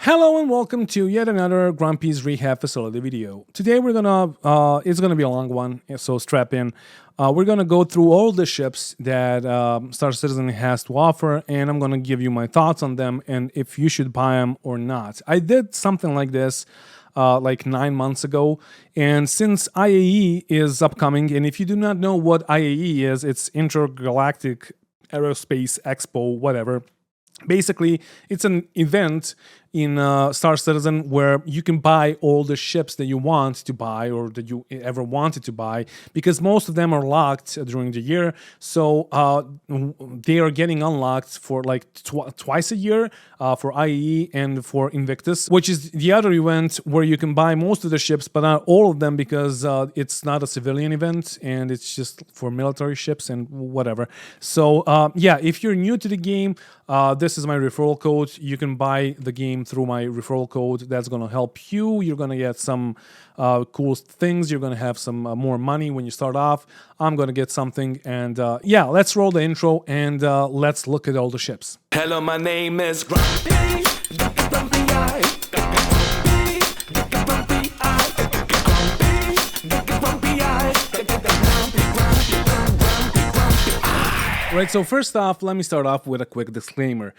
Hello and welcome to yet another Grumpy's Rehab facility video. Today it's gonna be a long one, so strap in. We're gonna go through all the ships that Star Citizen has to offer, and I'm gonna give you my thoughts on them and if you should buy them or not. I did something like this like 9 months ago, and since IAE is upcoming, and if you do not know what IAE is, it's Intergalactic Aerospace Expo, whatever. Basically, it's an event in Star Citizen where you can buy all the ships that you want to buy or that you ever wanted to buy, because most of them are locked during the year. So they are getting unlocked for like twice a year for IAE and for Invictus, which is the other event where you can buy most of the ships, but not all of them, because it's not a civilian event and it's just for military ships and whatever. So yeah, if you're new to the game, this is my referral code. You can buy the game through my referral code. That's going to help you. You're going to get some cool things. You're going to have some more money when you start off. I'm going to get something. And yeah, let's roll the intro and let's look at all the ships. Hello, my name is Grumpy. Right, so first off, let me start off with a quick disclaimer.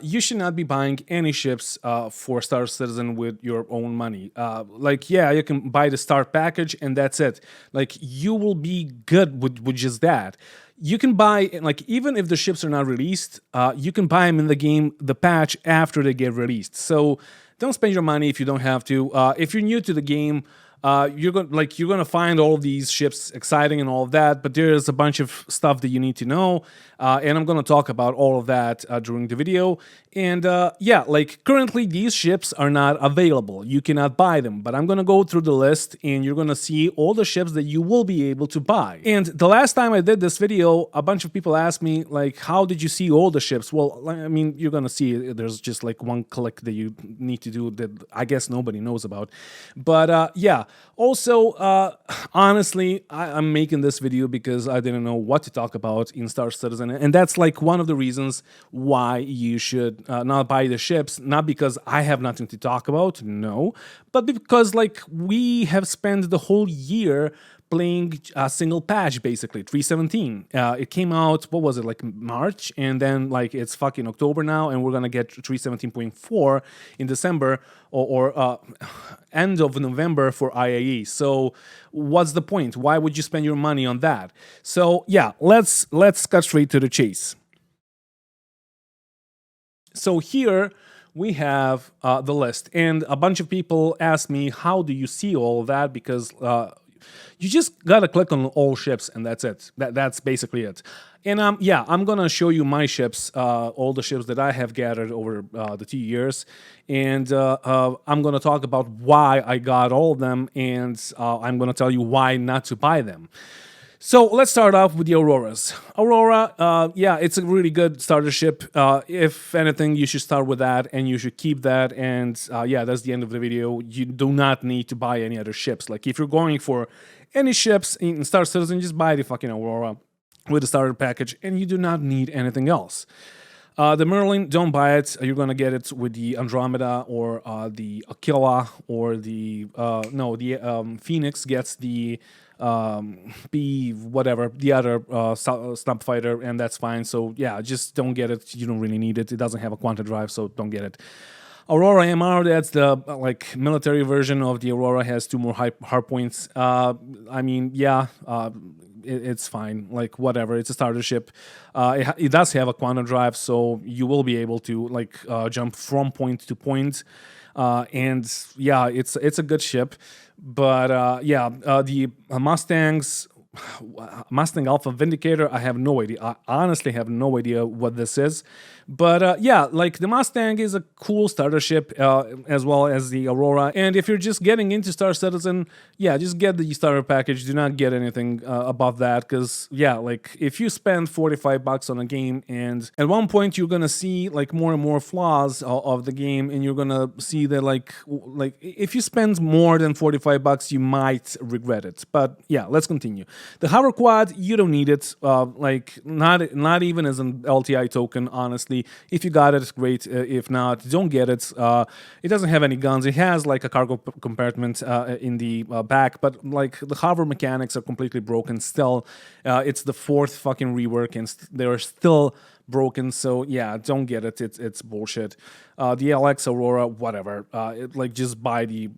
You should not be buying any ships for Star Citizen with your own money. Like, yeah, you can buy the start package and that's it. Like, you will be good with just that. You can buy, like, even if the ships are not released, you can buy them in the game, the patch, after they get released. So don't spend your money if you don't have to. If you're new to the game, you're gonna find all of these ships exciting and all of that, but there's a bunch of stuff that you need to know, and I'm gonna talk about all of that during the video. And yeah, like, currently these ships are not available. You cannot buy them, but I'm gonna go through the list and you're gonna see all the ships that you will be able to buy. And the last time I did this video, a bunch of people asked me, like, how did you see all the ships? Well, I mean, you're gonna see there's just like one click that you need to do that I guess nobody knows about. But yeah. Also, honestly, I'm making this video because I didn't know what to talk about in Star Citizen, and that's like one of the reasons why you should not buy the ships. Not because I have nothing to talk about, no, but because, like, we have spent the whole year playing a single patch, basically 3.17. It came out, what was it, like March, and then like it's fucking October now, and we're gonna get 3.17.4 in December or end of November for IAE. So what's the point? Why would you spend your money on that? So yeah, let's cut straight to the chase. So here we have the list, and a bunch of people asked me, how do you see all of that? Because you just gotta click on all ships and that's it. That's basically it. And yeah, I'm gonna show you my ships, all the ships that I have gathered over the 2 years, and I'm gonna talk about why I got all of them, and I'm gonna tell you why not to buy them. So let's start off with the Auroras. Aurora, yeah, it's a really good starter ship. If anything, you should start with that, and you should keep that. And yeah, that's the end of the video. You do not need to buy any other ships. Like, if you're going for any ships in Star Citizen, just buy the fucking Aurora with the starter package, and you do not need anything else. The Merlin, don't buy it. You're gonna get it with the Andromeda or the Aquila, or the Phoenix gets the whatever, the other snub fighter, and that's fine. So yeah, just don't get it. You don't really need it. It doesn't have a quanta drive, so don't get it. Aurora MR, that's the like military version of the Aurora, has 2 more hard points. I mean, yeah, it's fine, like, whatever. It's a starter ship. It does have a quantum drive, so you will be able to like jump from point to point. And yeah, it's a good ship. But yeah, the Mustang Alpha Vindicator, I have no idea. I honestly have no idea what this is. But yeah, like, the Mustang is a cool starter ship, as well as the Aurora. And if you're just getting into Star Citizen, yeah, just get the starter package. Do not get anything above that, because yeah, like, if you spend $45 on a game, and at one point you're gonna see like more and more flaws of the game, and you're gonna see that like if you spend more than $45, you might regret it. But yeah, let's continue. The hover quad, you don't need it. Like not even as an LTI token, honestly. If you got it, great. If not, don't get it. It doesn't have any guns. It has like a cargo compartment in the back, but like the hover mechanics are completely broken still. It's the fourth fucking rework, and they're still broken. So yeah, don't get it. It's bullshit. The LX Aurora, whatever. Just buy the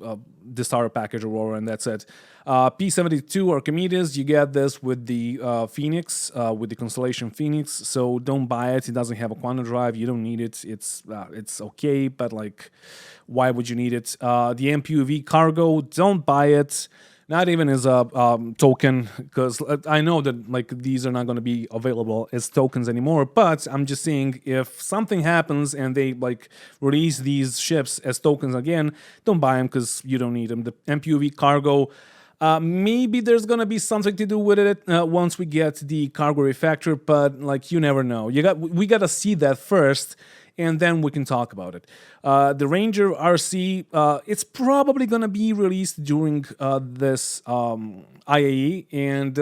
starter package Aurora, and that's it. P72 Archimedes, you get this with the Phoenix, with the Constellation Phoenix. So don't buy it. It doesn't have a quantum drive. You don't need it. It's okay, but like, why would you need it? The MPUV Cargo, don't buy it. Not even as a token, because I know that like these are not going to be available as tokens anymore. But I'm just saying, if something happens and they like release these ships as tokens again, don't buy them because you don't need them. The MPUV Cargo, maybe there's gonna be something to do with it once we get the cargo refactor, but like you never know. We gotta see that first, and then we can talk about it. The Ranger RC, it's probably gonna be released during this IAE, and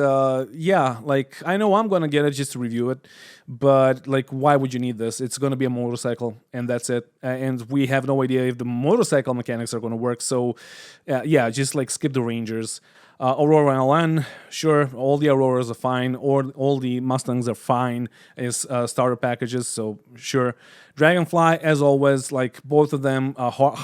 yeah, like I know I'm gonna get it just to review it, but like, why would you need this? It's gonna be a motorcycle, and that's it. And we have no idea if the motorcycle mechanics are gonna work. So, yeah, just like skip the Rangers. Aurora LN, sure, all the Auroras are fine, or all the Mustangs are fine as starter packages, so sure. Dragonfly, as always, like both of them,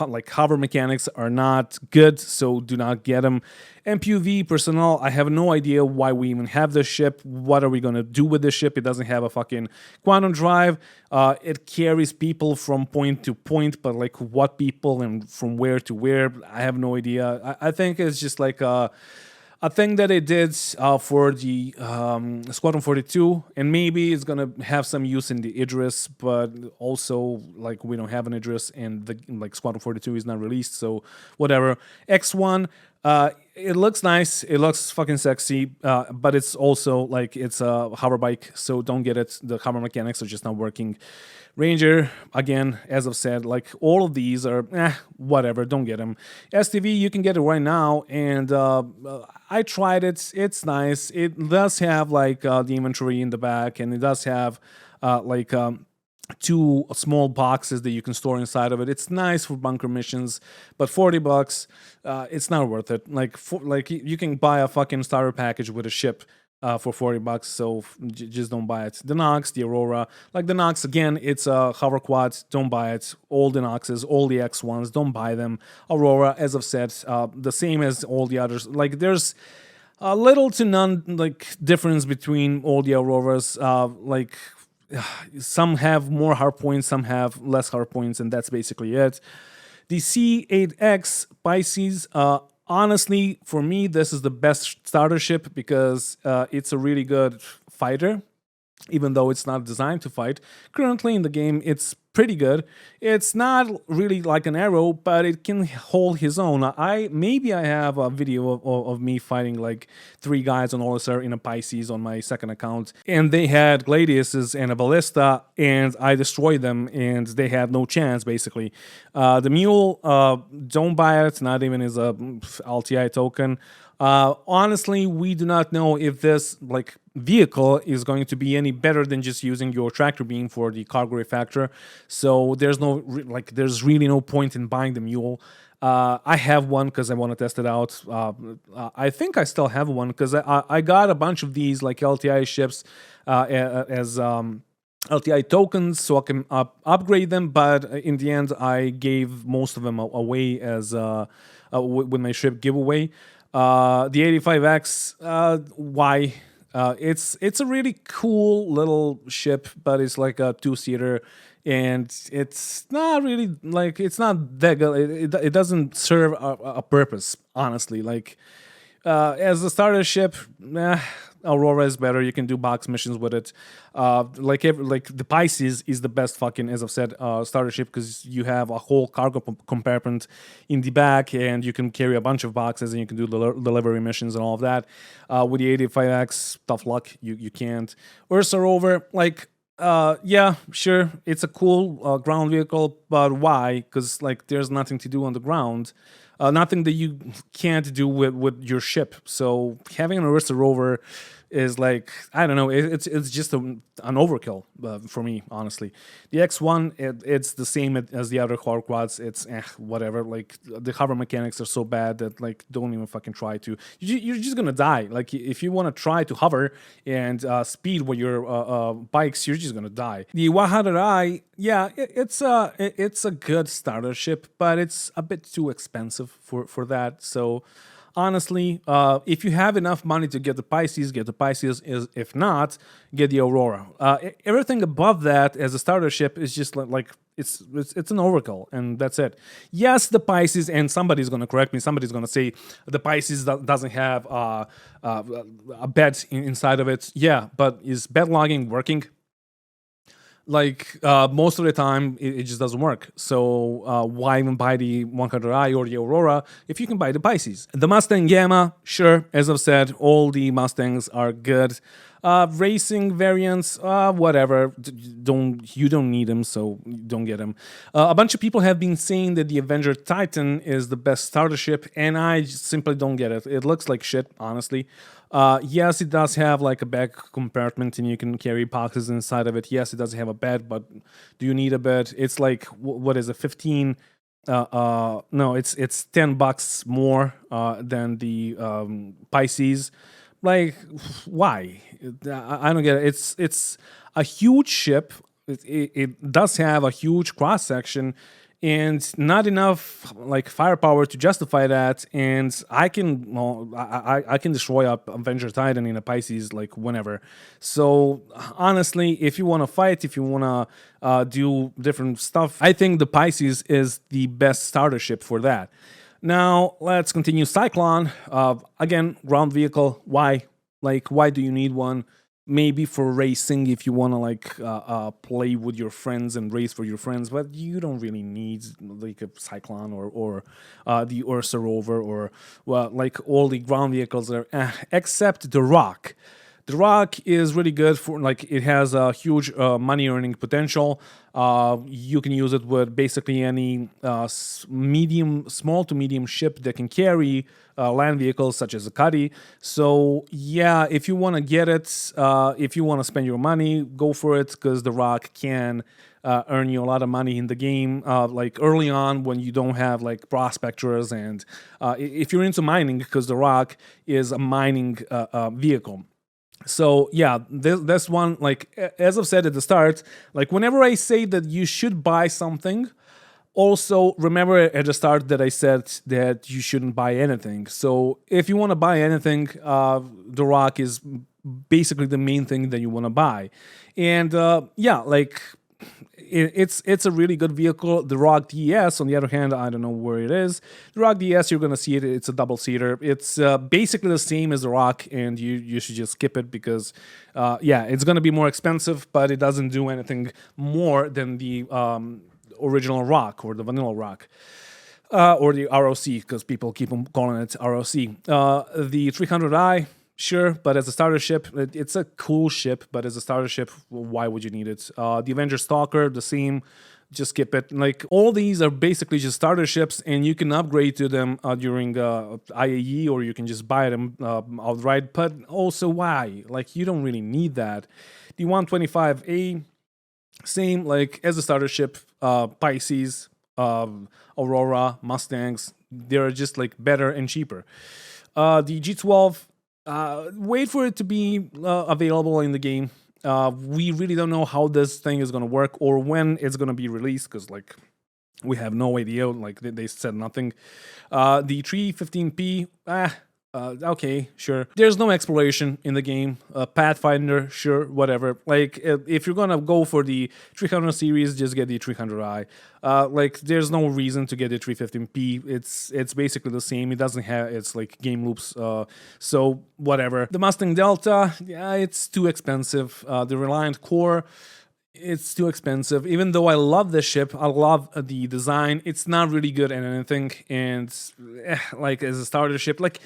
like hover mechanics are not good, so do not get them. MPUV personnel, I have no idea why we even have this ship. What are we gonna do with this ship? It doesn't have a fucking quantum drive. It carries people from point to point, but like what people and from where to where, I have no idea. I think it's just like a thing that it did for the Squadron 42, and maybe it's gonna have some use in the Idris, but also like we don't have an Idris, and the like Squadron 42 is not released, so whatever. X1, it looks nice, it looks fucking sexy, but it's also like it's a hover bike, so don't get it. The hover mechanics are just not working. Ranger, again, as I've said, like all of these are whatever, don't get them. STV, you can get it right now, and I tried it, it's nice. It does have like the inventory in the back, and it does have like two small boxes that you can store inside of it. It's nice for bunker missions, but $40, it's not worth it. Like you can buy a fucking starter package with a ship for $40, so just don't buy it. The Nox, the Aurora, like the Nox, again, it's a hover quad, don't buy it. All the Noxes, all the X1s, don't buy them. Aurora, as I've said, the same as all the others. Like there's a little to none like difference between all the Auroras. Like some have more hard points, some have less hard points, and that's basically it. The C8X Pisces, honestly, for me, this is the best starter ship because it's a really good fighter, even though it's not designed to fight. Currently in the game, it's pretty good. It's not really like an arrow, but it can hold his own. Maybe I have a video of me fighting like 3 guys on Olisar in a Pisces on my second account, and they had Gladiuses and a Ballista, and I destroyed them, and they had no chance, basically. The Mule, don't buy it, not even as a LTI token. Honestly, we do not know if this like vehicle is going to be any better than just using your tractor beam for the cargo refactor. So there's there's really no point in buying the Mule. I have one because I want to test it out. I think I still have one because I got a bunch of these like LTI ships as LTI tokens, so I can upgrade them. But in the end, I gave most of them away as with my ship giveaway. The 85X, why? It's a really cool little ship, but it's like a 2-seater, and it's not really like it's not that good. It doesn't serve a purpose, honestly. Like as a starter ship, Aurora is better. You can do box missions with it. Like the Pisces is the best fucking, as I've said, starter ship because you have a whole cargo compartment in the back, and you can carry a bunch of boxes, and you can do delivery missions and all of that. With the 85X, tough luck, you can't. Ursa Rover, like Yeah, sure. It's a cool ground vehicle, but why? Because like there's nothing to do on the ground, nothing that you can't do with your ship. So having an Orisa rover is like I don't know. It's just an overkill for me, honestly. The X1, it's the same as the other car quads. It's whatever. Like the hover mechanics are so bad that like don't even fucking try to. You're just gonna die. Like if you want to try to hover and speed with your bikes, you're just gonna die. The 100i, yeah, it's a good starter ship, but it's a bit too expensive for that. So honestly, if you have enough money to get the Pisces, get the Pisces. If not, get the Aurora. Everything above that as a starter ship is just like it's an overkill, and that's it. Yes, the Pisces, and somebody's gonna correct me. Somebody's gonna say the Pisces doesn't have a bed inside of it. Yeah, but is bed logging working? Like most of the time it just doesn't work, so why even buy the 100i or the Aurora if you can buy the Pisces? The Mustang Gamma, sure, as I've said, all the Mustangs are good. Racing variants, whatever, you don't need them, so don't get them. A bunch of people have been saying that the Avenger Titan is the best starter ship, and I just simply don't get it. It looks like shit, honestly. Yes, it does have like a back compartment and you can carry boxes inside of it. Yes, it does have a bed, but do you need a bed? It's like what is it, 15? No, it's $10 more than the Pisces. Like, why? I don't get it. It's a huge ship. It does have a huge cross section and not enough like firepower to justify that. And I can I can destroy a Avenger Titan in a Pisces like whenever. So honestly, if you want to fight, if you want to do different stuff, I think the Pisces is the best starter ship for that. Now let's continue. Cyclone, again, ground vehicle. Why? Like, why do you need one? Maybe for racing if you want to like play with your friends and race for your friends, but you don't really need like a Cyclone or the Ursa rover or well, like all the ground vehicles are except the Rock. The Rock is really good for like it has a huge money earning potential. You can use it with basically any small to medium ship that can carry land vehicles such as a Cuddy. So yeah, if you want to get it, if you want to spend your money, go for it because the Rock can earn you a lot of money in the game. Like early on when you don't have like prospectors and if you're into mining, because the Rock is a mining vehicle. So yeah, this one, like as I've said at the start, like whenever I say that you should buy something, also remember at the start that I said that you shouldn't buy anything. So if you want to buy anything, the Rock is basically the main thing that you want to buy. And yeah, like it's a really good vehicle. The Rock DS, on the other hand, I don't know where it is. The Rock DS, you're gonna see it. It's a double seater. It's basically the same as the Rock, and you should just skip it because, yeah, it's gonna be more expensive, but it doesn't do anything more than the original Rock or the vanilla Rock. Or the ROC, because people keep on calling it ROC. The 300i, sure, but as a starter ship, it's a cool ship, but as a starter ship, why would you need it? The Avenger Stalker, the same, just skip it. Like, all these are basically just starter ships, and you can upgrade to them during IAE, or you can just buy them outright, but also why? Like, you don't really need that. The 125A, same, like, as a starter ship, Pisces, Aurora, Mustangs, they're just like better and cheaper. The G12, wait for it to be available in the game. We really don't know how this thing is going to work or when it's going to be released because like we have no idea. Like they said nothing. The 315p, okay, sure. There's no exploration in the game. Pathfinder, sure, whatever. Like, if you're gonna go for the 300 series, just get the 300i. Like, there's no reason to get the 315p. It's basically the same. It doesn't have it's like game loops. So whatever. The Mustang Delta, yeah, it's too expensive. The Reliant Core. It's too expensive. Even though I love the ship, I love the design. It's not really good at anything, and like as a starter ship, like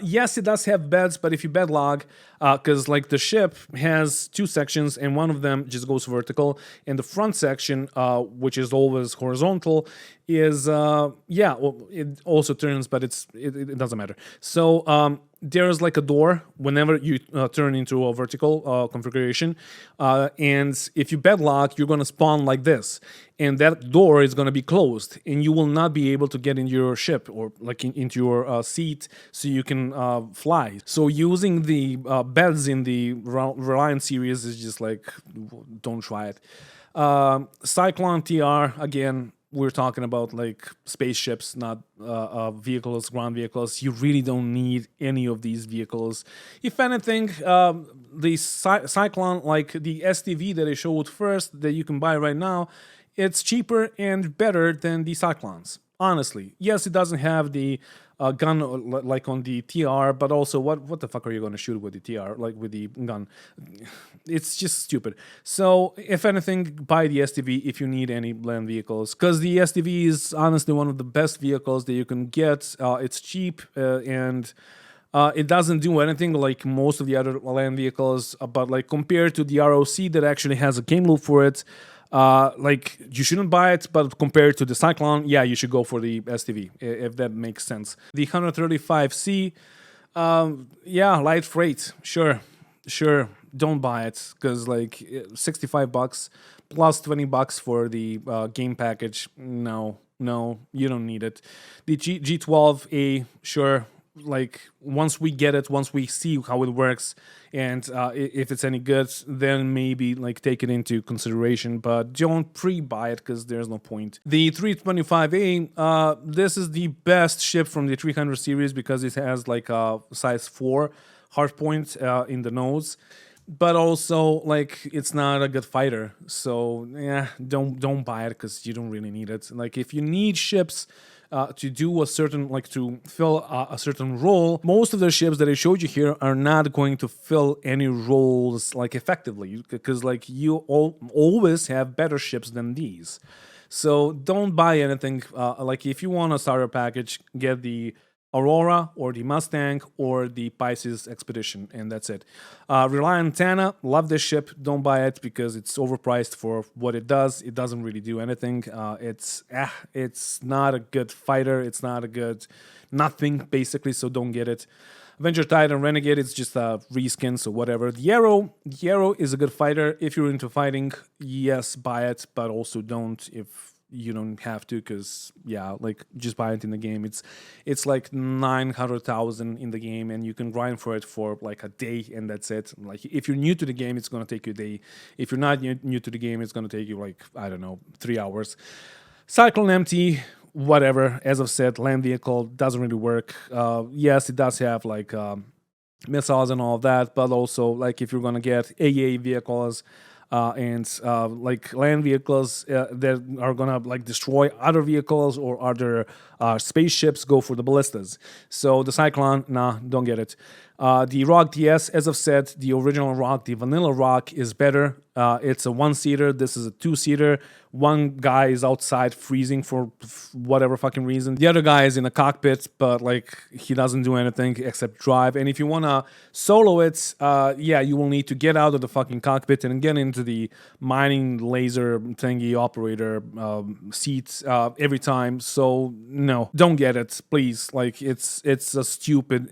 yes, it does have beds, but if you bed log, because like the ship has two sections, and one of them just goes vertical, and the front section, which is always horizontal, is yeah, well, it also turns, but it doesn't matter. So there's like a door whenever you turn into a vertical configuration, and if you bed lock, you're going to spawn like this, and that door is going to be closed, and you will not be able to get into your ship or like into your seat so you can fly. So using the beds in the Reliant series is just like, don't try it. Cyclone TR, again, we're talking about like spaceships, not vehicles, ground vehicles. You really don't need any of these vehicles. If anything, the Cyclone, like the STV that I showed first that you can buy right now, it's cheaper and better than the Cyclones. Honestly, yes, it doesn't have the gun like on the TR, but also what the fuck are you going to shoot with the TR, like with the gun? It's just stupid. So if anything, buy the STV if you need any land vehicles, because the STV is honestly one of the best vehicles that you can get. It's cheap and it doesn't do anything like most of the other land vehicles, but like compared to the ROC that actually has a game loop for it, like you shouldn't buy it, but compared to the Cyclone, yeah, you should go for the STV if that makes sense. The 135C, yeah, light freight, sure, don't buy it because like $65 plus $20 for the game package. No, you don't need it. The G12A, sure. Like once we get it, once we see how it works, and if it's any good, then maybe like take it into consideration. But don't pre-buy it because there's no point. The 325A, this is the best ship from the 300 series because it has like a size 4 hardpoint in the nose. But also, like, it's not a good fighter, so yeah, don't buy it because you don't really need it. Like, if you need ships to do a certain, like, to fill a certain role, most of the ships that I showed you here are not going to fill any roles like effectively, because like you always have better ships than these. So don't buy anything. Like, if you want a starter package, get the Aurora or the Mustang or the Pisces Expedition, and that's it. Reliant Tana, love this ship. Don't buy it because it's overpriced for what it does. It doesn't really do anything. It's not a good fighter. It's not a good nothing basically. So don't get it. Avenger Titan Renegade, it's just a reskin, so whatever. The Arrow is a good fighter. If you're into fighting, yes, buy it, but also don't if you don't have to, because yeah, like just buy it in the game. It's like 900,000 in the game, and you can grind for it for like a day, and that's it. Like if you're new to the game, it's gonna take you a day. If you're not new to the game, it's gonna take you like, I don't know, 3 hours. Cyclone MT, whatever. As I've said, land vehicle doesn't really work. Yes, it does have like missiles and all of that, but also like if you're gonna get IAE vehicles and like land vehicles that are gonna like destroy other vehicles or other spaceships, go for the ballistas. So the Cyclone, nah, don't get it. The Rock DS, as I've said, the original Rock, the vanilla Rock is better. It's a 1-seater. This is a 2-seater. One guy is outside freezing for whatever fucking reason. The other guy is in a cockpit, but like he doesn't do anything except drive. And if you wanna solo it, yeah, you will need to get out of the fucking cockpit and get into the mining laser thingy operator seats every time. So no, don't get it, please. Like it's a stupid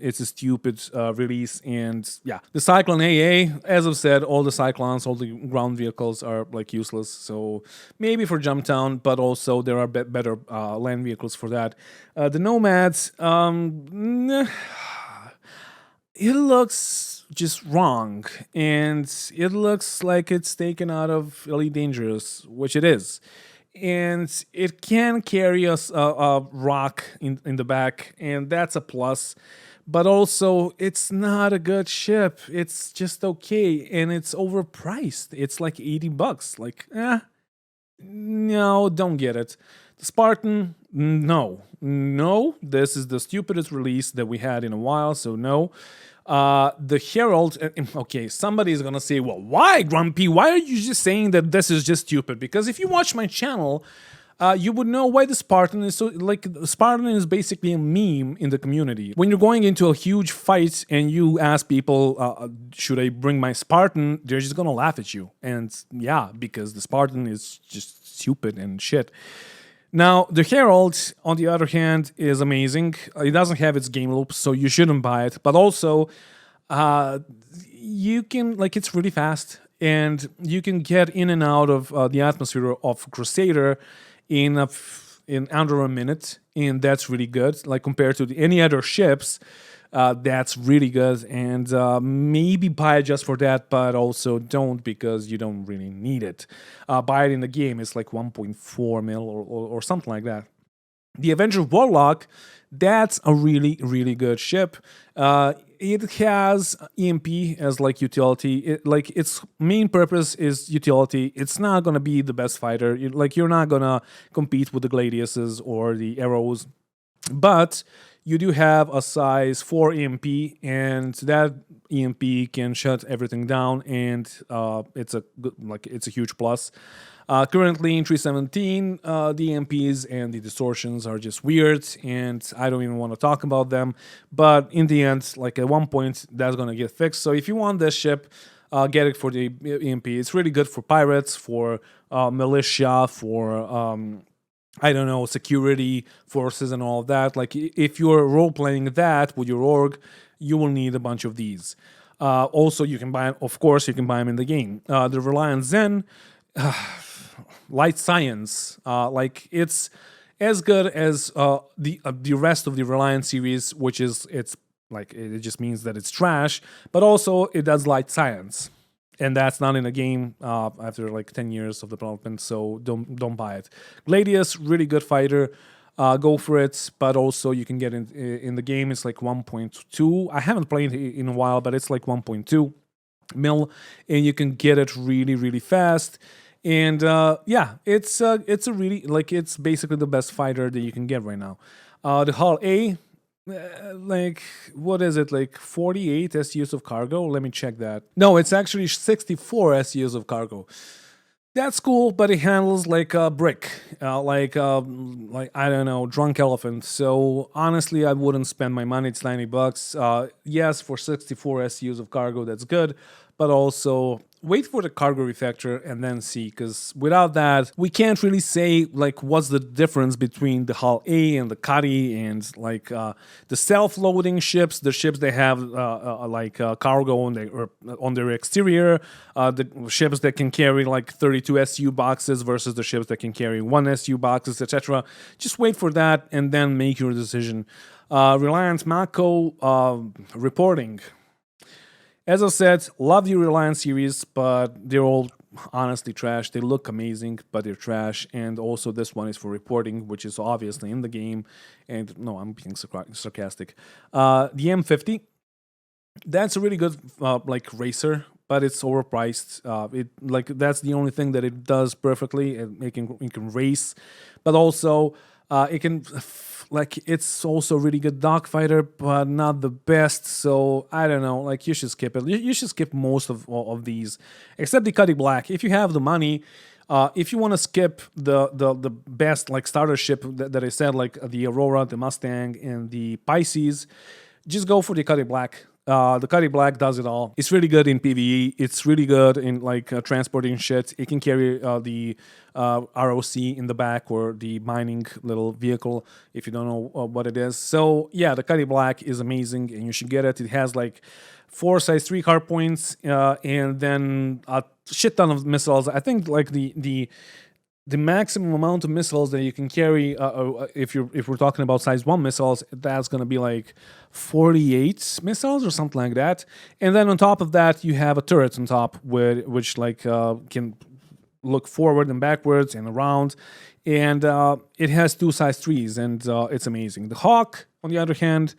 release. And yeah, the Cyclone AA, as I've said, all the Cyclones, all the ground vehicles are like useless. So maybe for Jump Town, but also there are better land vehicles for that. The Nomads, it looks just wrong, and it looks like it's taken out of Elite Dangerous, which it is. And it can carry us a rock in the back, and that's a plus. But also, it's not a good ship. It's just okay, and it's overpriced. It's like $80. Like, no, don't get it. The Spartan, no. This is the stupidest release that we had in a while, so no. The Herald, okay, somebody is gonna say, well, why, Grumpy? Why are you just saying that this is just stupid? Because if you watch my channel, you would know why the Spartan is so, like, Spartan is basically a meme in the community. When you're going into a huge fight and you ask people, should I bring my Spartan? They're just gonna laugh at you. And yeah, because the Spartan is just stupid and shit. Now, the Herald, on the other hand, is amazing. It doesn't have its game loop, so you shouldn't buy it. But also, you can, like, it's really fast, and you can get in and out of the atmosphere of Crusader in under a minute, and that's really good. Like, compared to any other ships, that's really good, and maybe buy it just for that, but also don't, because you don't really need it. Buy it in the game, it's like 1.4 mil or something like that. The Avenger Warlock, that's a really, really good ship. It has EMP as like utility. Like, its main purpose is utility. It's not gonna be the best fighter. You're not gonna compete with the Gladiuses or the Arrows, but you do have a size 4 EMP, and that EMP can shut everything down, and it's a huge plus. Currently in 317, the EMPs and the distortions are just weird, and I don't even want to talk about them. But in the end, like, at one point, that's gonna get fixed. So if you want this ship, get it for the EMP. It's really good for pirates, for militia, for I don't know, security forces and all of that. Like, if you're role playing that with your org, you will need a bunch of these. Also, you can buy, of course, you can buy them in the game. The Reliant Zen, light science, like, it's as good as the rest of the Reliant series, which is, it's like, it just means that it's trash, but also it does light science. And that's not in a game after like 10 years of development, so don't buy it. Gladius, really good fighter, go for it. But also you can get in the game. It's like 1.2. I haven't played it in a while, but it's like 1.2 mil, and you can get it really, really fast. And yeah, it's a really, like, it's basically the best fighter that you can get right now. The Hull A. Like, what is it, like 48 SUs of cargo? Let me check that. No, it's actually 64 SUs of cargo. That's cool, but it handles like a brick, like I don't know, drunk elephant. So honestly, I wouldn't spend my money. It's $90. Yes, for 64 SUs of cargo, that's good, but also wait for the cargo refactor and then see, because without that, we can't really say like what's the difference between the Hull A and the Cuddy and like the self-loading ships, the ships they have cargo on their exterior, the ships that can carry like 32 SU boxes versus the ships that can carry 1 SU boxes, etc. Just wait for that and then make your decision. Reliance Mako reporting. As I said, love the Reliance series, but they're all honestly trash. They look amazing, but they're trash. And also this one is for reporting, which is obviously in the game. And no, I'm being sarcastic. The M50, that's a really good like racer, but it's overpriced. That's the only thing that it does perfectly. It can race, but also it can it's also a really good dogfighter, but not the best. So I don't know. Like, you should skip it. You should skip most of these, except the Cuddy Black. If you have the money, if you want to skip the best like starter ship that I said, like the Aurora, the Mustang, and the Pisces, just go for the Cuddy Black. The Cuddy Black does it all. It's really good in PvE. It's really good in like transporting shit. It can carry the ROC in the back, or the mining little vehicle, if you don't know what it is. So yeah, the Cuddy Black is amazing, and you should get it. It has like 4 size 3 hard points, and then a shit ton of missiles. I think like the maximum amount of missiles that you can carry, if we're talking about size 1 missiles, that's going to be like 48 missiles or something like that. And then on top of that, you have a turret on top, which like can look forward and backwards and around. And it has 2 size 3s, and it's amazing. The Hawk, on the other hand,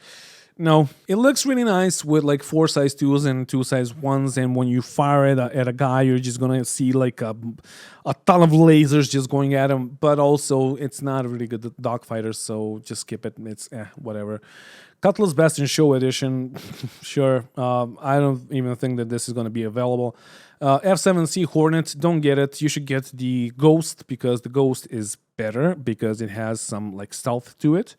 No, it looks really nice with like 4 size 2s and 2 size 1s, and when you fire at a guy, you're just gonna see like a ton of lasers just going at him. But also, it's not a really good dogfighter, so just skip it. It's whatever. Cutlass Best in Show Edition, sure. I don't even think that this is going to be available. F7C Hornet, don't get it. You should get the Ghost because the Ghost is better because it has some like stealth to it.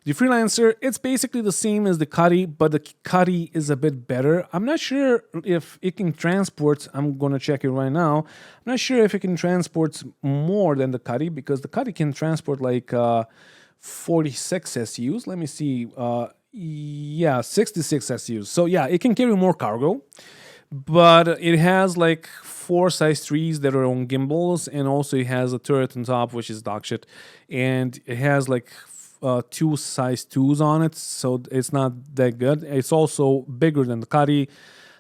The Freelancer, it's basically the same as the Cuddy, but the Cuddy is a bit better. I'm not sure if it can transport. I'm going to check it right now. I'm not sure if it can transport more than the Cuddy because the Cuddy can transport like 46 SUs. Let me see. Yeah, 66 SUs. So yeah, it can carry more cargo, but it has like 4 size 3s that are on gimbals, and also it has a turret on top, which is dog shit, and it has like 2 size 2s on it, so it's not that good. It's also bigger than the Cuddy.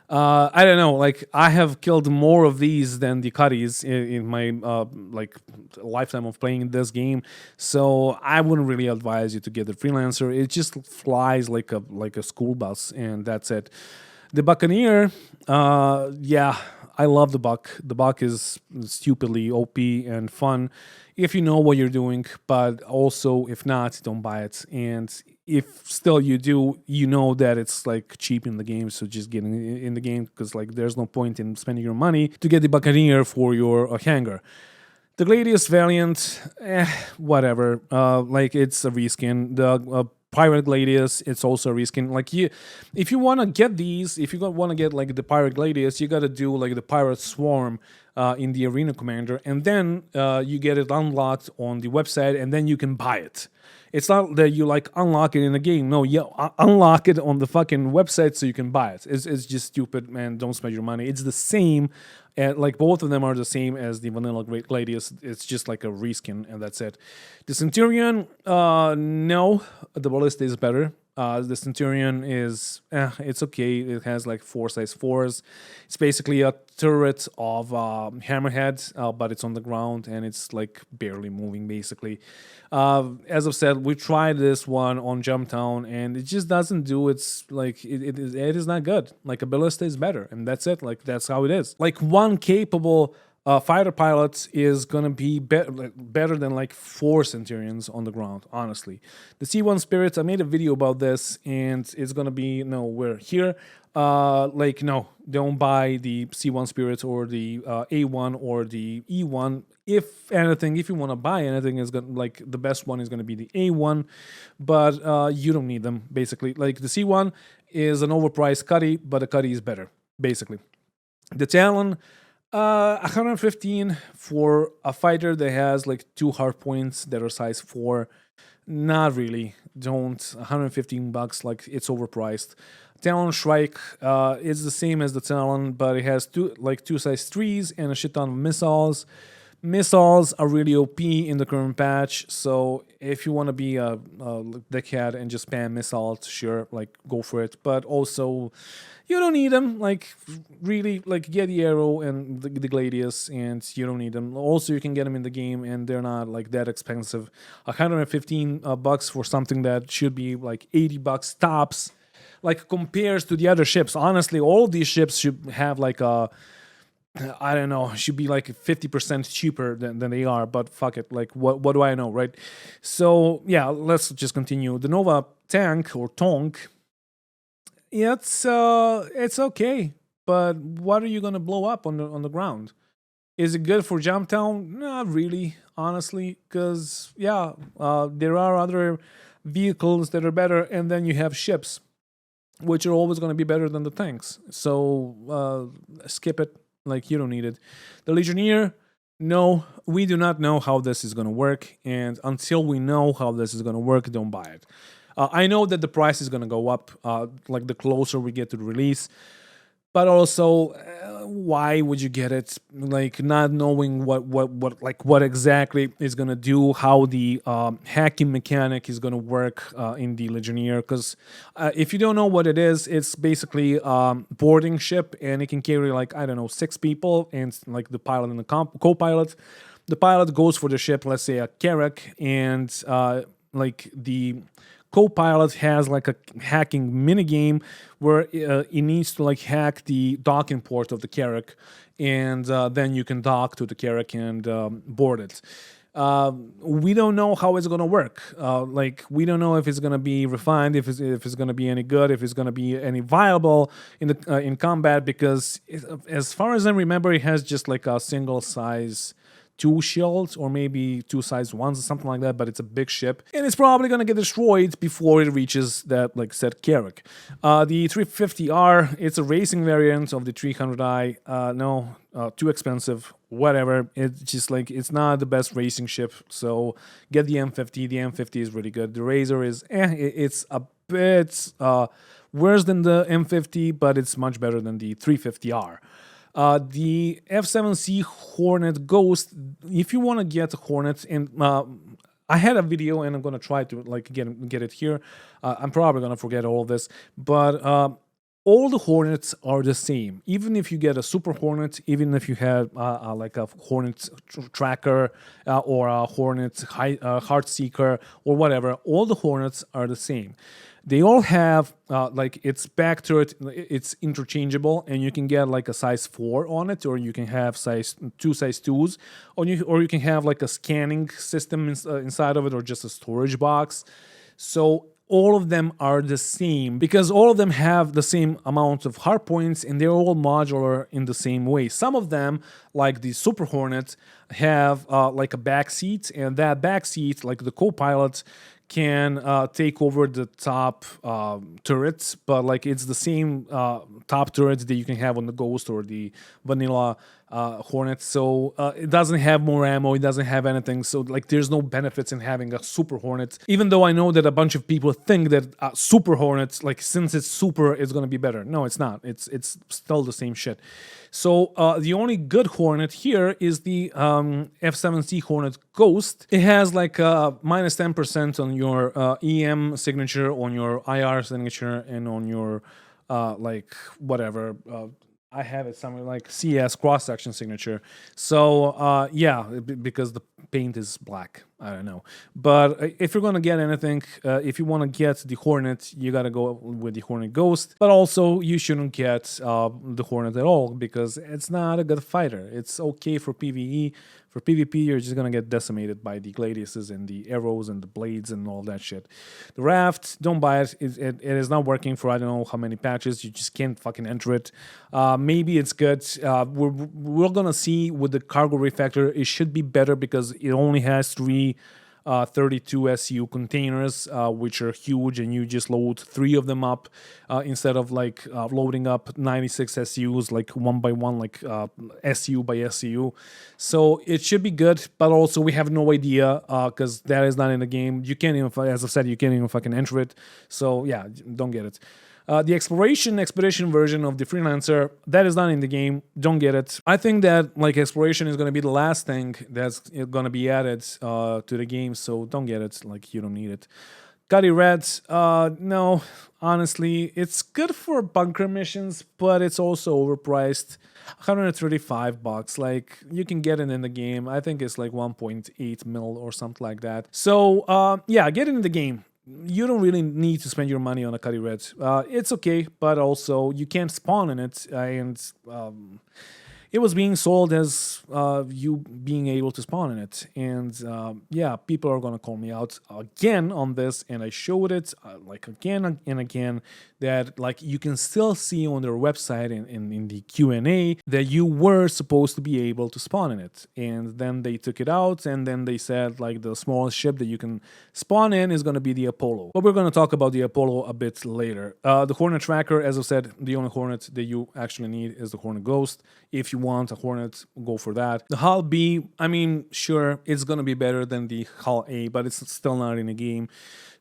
I don't know. Like I have killed more of these than the Cuddies in my like lifetime of playing this game, so I wouldn't really advise you to get the Freelancer. It just flies like a school bus, and that's it. The Buccaneer, yeah, I love the Buck. The Buck is stupidly OP and fun if you know what you're doing, but also if not, don't buy it. And if still you do, you know that it's like cheap in the game, so just get in the game because like there's no point in spending your money to get the Buccaneer for your hangar. The Gladius Valiant, whatever. Like it's a reskin. The Pirate Gladius, it's also a reskin. Like if you want to get these, if you want to get like the Pirate Gladius, you got to do like the Pirate Swarm in the Arena Commander, and then you get it unlocked on the website, and then you can buy it. It's not that you like unlock it in the game. No, you unlock it on the fucking website so you can buy it. It's just stupid, man. Don't spend your money. It's the same. Like both of them are the same as the vanilla Gladius. It's just like a reskin, and that's it. The Centurion, no, the Ballista is better. The Centurion is, it's okay. It has like 4 size 4s. It's basically a turret of Hammerhead, but it's on the ground and it's like barely moving basically. As I've said, we tried this one on Jumptown and it just doesn't do. It's like it is not good. Like a Ballista is better, and that's it. Like that's how it is. Like one capable fighter pilot is gonna be better than like 4 Centurions on the ground, honestly. The C1 Spirits, I made a video about this, and it's gonna be we're here. Like no, don't buy the C1 Spirits or the A1 or the E1. If anything, if you want to buy anything, is gonna like the best one is gonna be the A1, but you don't need them basically. Like the C1 is an overpriced Cuddy, but the Cuddy is better basically. The Talon. 115 for a fighter that has like 2 hard points that are size 4. Not really. Don't. $115, like it's overpriced. Talon Shrike is the same as the Talon, but it has 2 size 3s and a shit ton of missiles. Missiles are really OP in the current patch, so if you want to be a dickhead and just spam missiles, sure, like go for it. But also, you don't need them. Like really, like get the Arrow and the Gladius, and you don't need them. Also, you can get them in the game, and they're not like that expensive. $115 for something that should be like $80 tops. Like compares to the other ships. Honestly, all these ships should have like a, I don't know, should be like 50% cheaper than they are, but fuck it, like what do I know, right? So yeah, let's just continue. The Nova tank or Tonk, it's okay, but what are you gonna blow up on the ground? Is it good for Jumptown? Not really, honestly, because yeah, there are other vehicles that are better, and then you have ships, which are always going to be better than the tanks. So skip it. Like, you don't need it. The Legionnaire, no, we do not know how this is going to work. And until we know how this is going to work, don't buy it. I know that the price is going to go up, like the closer we get to the release. But also, why would you get it? Like not knowing what exactly is gonna do, how the hacking mechanic is gonna work in the Legionnaire. Because if you don't know what it is, it's basically boarding ship, and it can carry like I don't know 6 people, and like the pilot and the co-pilot. The pilot goes for the ship, let's say a Carrack, and like the co-pilot has like a hacking mini game where it needs to like hack the docking port of the Carrack, and then you can dock to the Carrack and board it. We don't know how it's gonna work. Like we don't know if it's gonna be refined, if it's gonna be any good, if it's gonna be any viable in the in combat. Because as far as I remember, it has just like a single size two shields or maybe two size ones or something like that, but it's a big ship and it's probably gonna get destroyed before it reaches that like said Carrack. The 350R, it's a racing variant of the 300i. No, too expensive. Whatever. It's just like it's not the best racing ship. So get the M50. The M50 is really good. The Razor is it's a bit worse than the M50, but it's much better than the 350R. The F7C Hornet Ghost, if you want to get a Hornet, and I had a video and I'm going to try to like get it here. I'm probably going to forget all of this, but all the Hornets are the same. Even if you get a Super Hornet, even if you had like a Hornet Tracker or a Hornet Heartseeker or whatever, all the Hornets are the same. They all have like its back turret, it's interchangeable, and you can get like a size 4 on it, or you can have size 2s, or you can have like a scanning system inside of it, or just a storage box. So all of them are the same because all of them have the same amount of hard points and they're all modular in the same way. Some of them, like the Super Hornet, have like a back seat, and that back seat, like the co-pilot, can take over the top turrets, but like it's the same top turrets that you can have on the Ghost or the vanilla Hornet. So it doesn't have more ammo, it doesn't have anything. So like there's no benefits in having a Super Hornet, even though I know that a bunch of people think that Super Hornets, like since it's super, it's gonna be better. No, it's not. It's still the same shit. So the only good Hornet here is the F7C Hornet Ghost. It has like minus 10% on your EM signature, on your IR signature, and on your like whatever. I have it somewhere like CS cross-section signature. So yeah, because the paint is black. I don't know. But if you're going to get anything, if you want to get the Hornet, you got to go with the Hornet Ghost. But also, you shouldn't get the Hornet at all because it's not a good fighter. It's okay for PvE. For PvP, you're just going to get decimated by the Gladiuses and the arrows and the blades and all that shit. The Raft, don't buy it. It is not working for I don't know how many patches. You just can't fucking enter it. Maybe it's good. We're going to see with the cargo refactor. It should be better because it only has 3 32 SU containers, which are huge, and you just load 3 of them up instead of like loading up 96 SUs like one by one, like SU by SU. So it should be good, but also we have no idea because that is not in the game. You can't even, as I've said, you can't even fucking enter it. So yeah, don't get it. The expedition version of the Freelancer, that is not in the game. Don't get it. I think that like exploration is going to be the last thing that's going to be added to the game, so don't get it. Like you don't need it. Cuddy Red, no, honestly, it's good for bunker missions, but it's also overpriced. $135. Like you can get it in the game. I think it's like 1.8 mil or something like that. So yeah, get it in the game. You don't really need to spend your money on a Cuddy Red. It's okay, but also you can't spawn in it, and it was being sold as you being able to spawn in it. And yeah, people are gonna call me out again on this, and I showed it like again and again that like you can still see on their website and in the Q&A that you were supposed to be able to spawn in it, and then they took it out, and then they said like the smallest ship that you can spawn in is going to be the Apollo. But we're going to talk about the Apollo a bit later. The Hornet Tracker, as I said, the only Hornet that you actually need is the Hornet Ghost. If you want a Hornet, go for that. The Hull B, I mean, sure, it's going to be better than the Hull A, but it's still not in the game.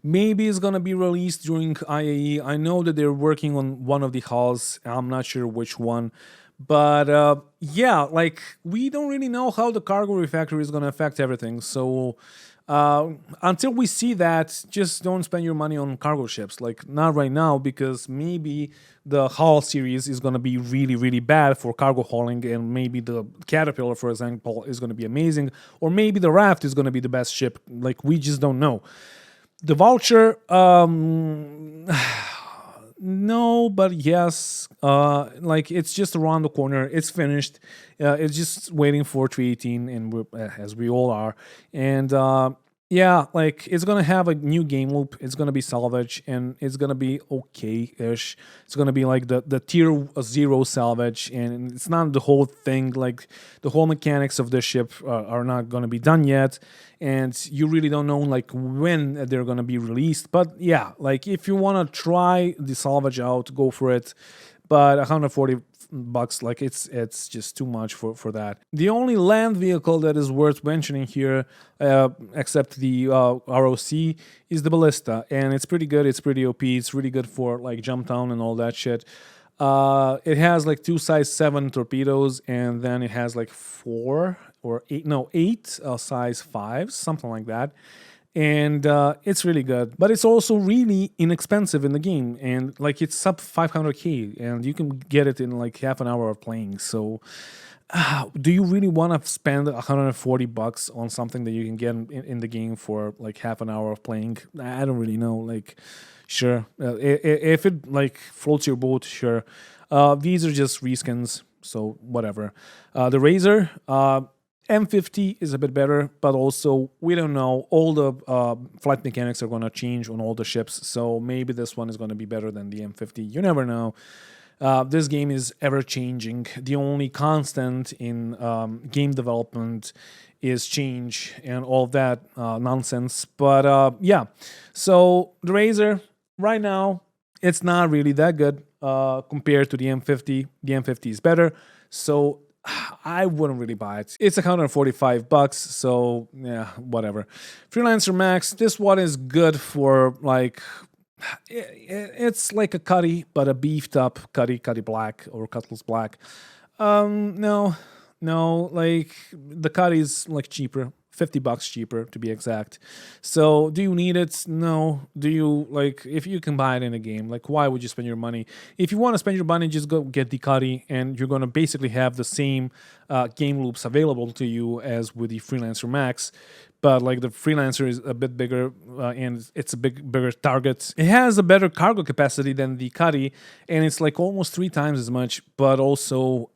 Maybe it's going to be released during IAE. I know that they're working on one of the hulls. I'm not sure which one. But yeah, like we don't really know how the cargo refactor is going to affect everything. So until we see that, just don't spend your money on cargo ships. Like not right now, because maybe the Hull series is going to be really, really bad for cargo hauling, and maybe the Caterpillar, for example, is going to be amazing, or maybe the Raft is going to be the best ship. Like we just don't know. The voucher, no, but yes. Like it's just around the corner. It's finished. It's just waiting for 318, and as we all are. And yeah, like it's gonna have a new game loop. It's gonna be salvage, and it's gonna be okay-ish. It's gonna be like the tier zero salvage, and it's not the whole thing. Like the whole mechanics of the ship are not gonna be done yet, and you really don't know like when they're gonna be released. But yeah, like if you wanna try the salvage out, go for it. But 140 bucks, like it's just too much for that. The only land vehicle that is worth mentioning here, except the ROC, is the ballista, and it's pretty good. It's pretty OP. It's really good for like jump down and all that shit. It has like two size 7 torpedoes, and then it has like 4 or 8, no 8 size 5s, something like that. And it's really good, but it's also really inexpensive in the game, and like it's sub 500k, and you can get it in like half an hour of playing. So do you really want to spend 140 bucks on something that you can get in the game for like half an hour of playing? I don't really know. Like, sure, if it like floats your boat, sure. These are just reskins, so whatever. The Razor, M50 is a bit better, but also we don't know. All the flight mechanics are going to change on all the ships, so maybe this one is going to be better than the M50. You never know. This game is ever changing. The only constant in game development is change and all that nonsense. But yeah, so the Razor right now, it's not really that good compared to the M50. The M50 is better, so I wouldn't really buy it. It's 145 bucks, so yeah, whatever. Freelancer Max, this one is good for like it's like a cutty, but a beefed up cutty black or cutlass black. No, like the cutty is like cheaper. 50 bucks cheaper to be exact. So do you need it? No. Do you like if you can buy it in a game, like why would you spend your money? If you want to spend your money, just go get the cutty, and you're gonna basically have the same game loops available to you as with the Freelancer Max. But like the Freelancer is a bit bigger, and it's a bigger target. It has a better cargo capacity than the Cuddy, and it's like almost 3 times as much. But also,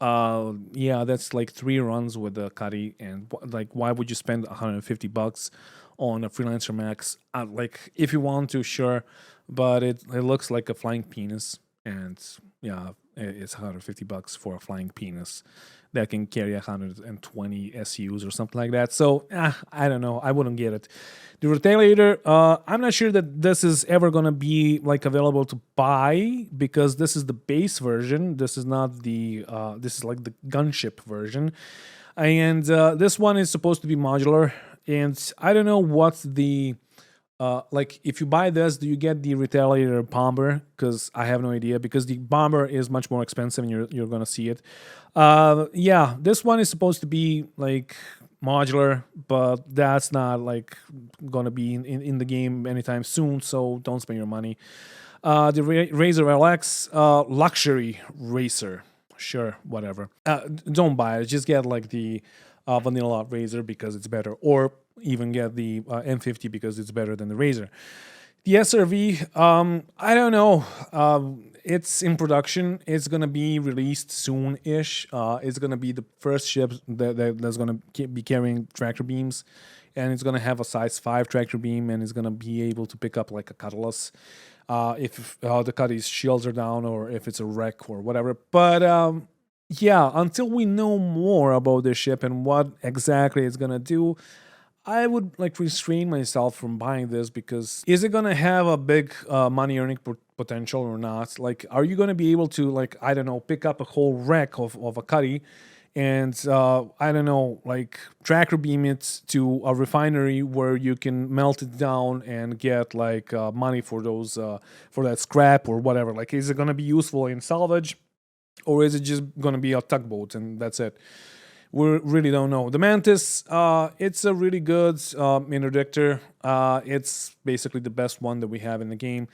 yeah, that's like 3 runs with the Cuddy, and like why would you spend 150 bucks on a Freelancer Max? Like if you want to, sure, but it looks like a flying penis, and yeah, it's 150 bucks for a flying penis that can carry 120 SUs or something like that. So I don't know. I wouldn't get it. The Retaliator, I'm not sure that this is ever gonna be like available to buy because this is the base version. This is not the. This is like the gunship version, and this one is supposed to be modular. And I don't know what the. Like if you buy this, do you get the Retaliator bomber? Because I have no idea. Because the bomber is much more expensive, and you're gonna see it. Yeah, this one is supposed to be like modular, but that's not like gonna be in the game anytime soon. So don't spend your money. The Razor LX luxury racer, sure, whatever. Don't buy it. Just get like the vanilla Razor because it's better, or even get the M50 because it's better than the Razor. The SRV, I don't know. It's in production. It's gonna be released soon-ish. It's gonna be the first ship that's gonna be carrying tractor beams, and it's gonna have a size 5 tractor beam, and it's gonna be able to pick up like a cutlass if the cutty's shields are down, or if it's a wreck or whatever. But yeah, until we know more about this ship and what exactly it's gonna do, I would like restrain myself from buying this because is it gonna have a big money earning potential or not? Like, are you gonna be able to like I don't know pick up a whole wreck of a cutty and I don't know like tracker beam it to a refinery where you can melt it down and get like money for those for that scrap or whatever? Like, is it gonna be useful in salvage, or is it just gonna be a tugboat and that's it? We really don't know. The Mantis, it's a really good interdictor. It's basically the best one that we have in the game.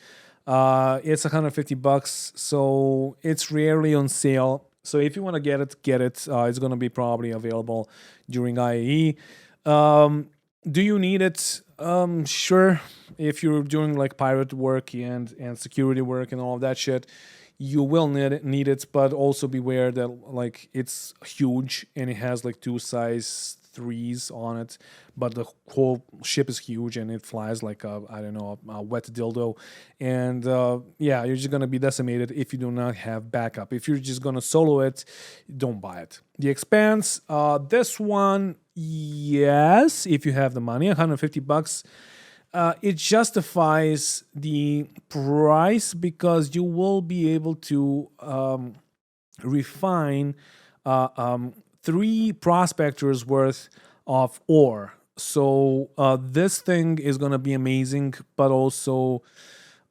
It's 150 bucks, so it's rarely on sale. So if you want to get it, get it. It's going to be probably available during IAE. Do you need it? Sure, if you're doing like pirate work and security work and all of that shit, you will need it, but also beware that like it's huge and it has like two size threes on it, but the whole ship is huge and it flies like a, I don't know, a wet dildo, and yeah, you're just gonna be decimated if you do not have backup. If you're just gonna solo it, don't buy it. The Expanse, this one, yes, if you have the money, $150. It justifies the price because you will be able to refine three prospectors worth of ore. So this thing is gonna be amazing, but also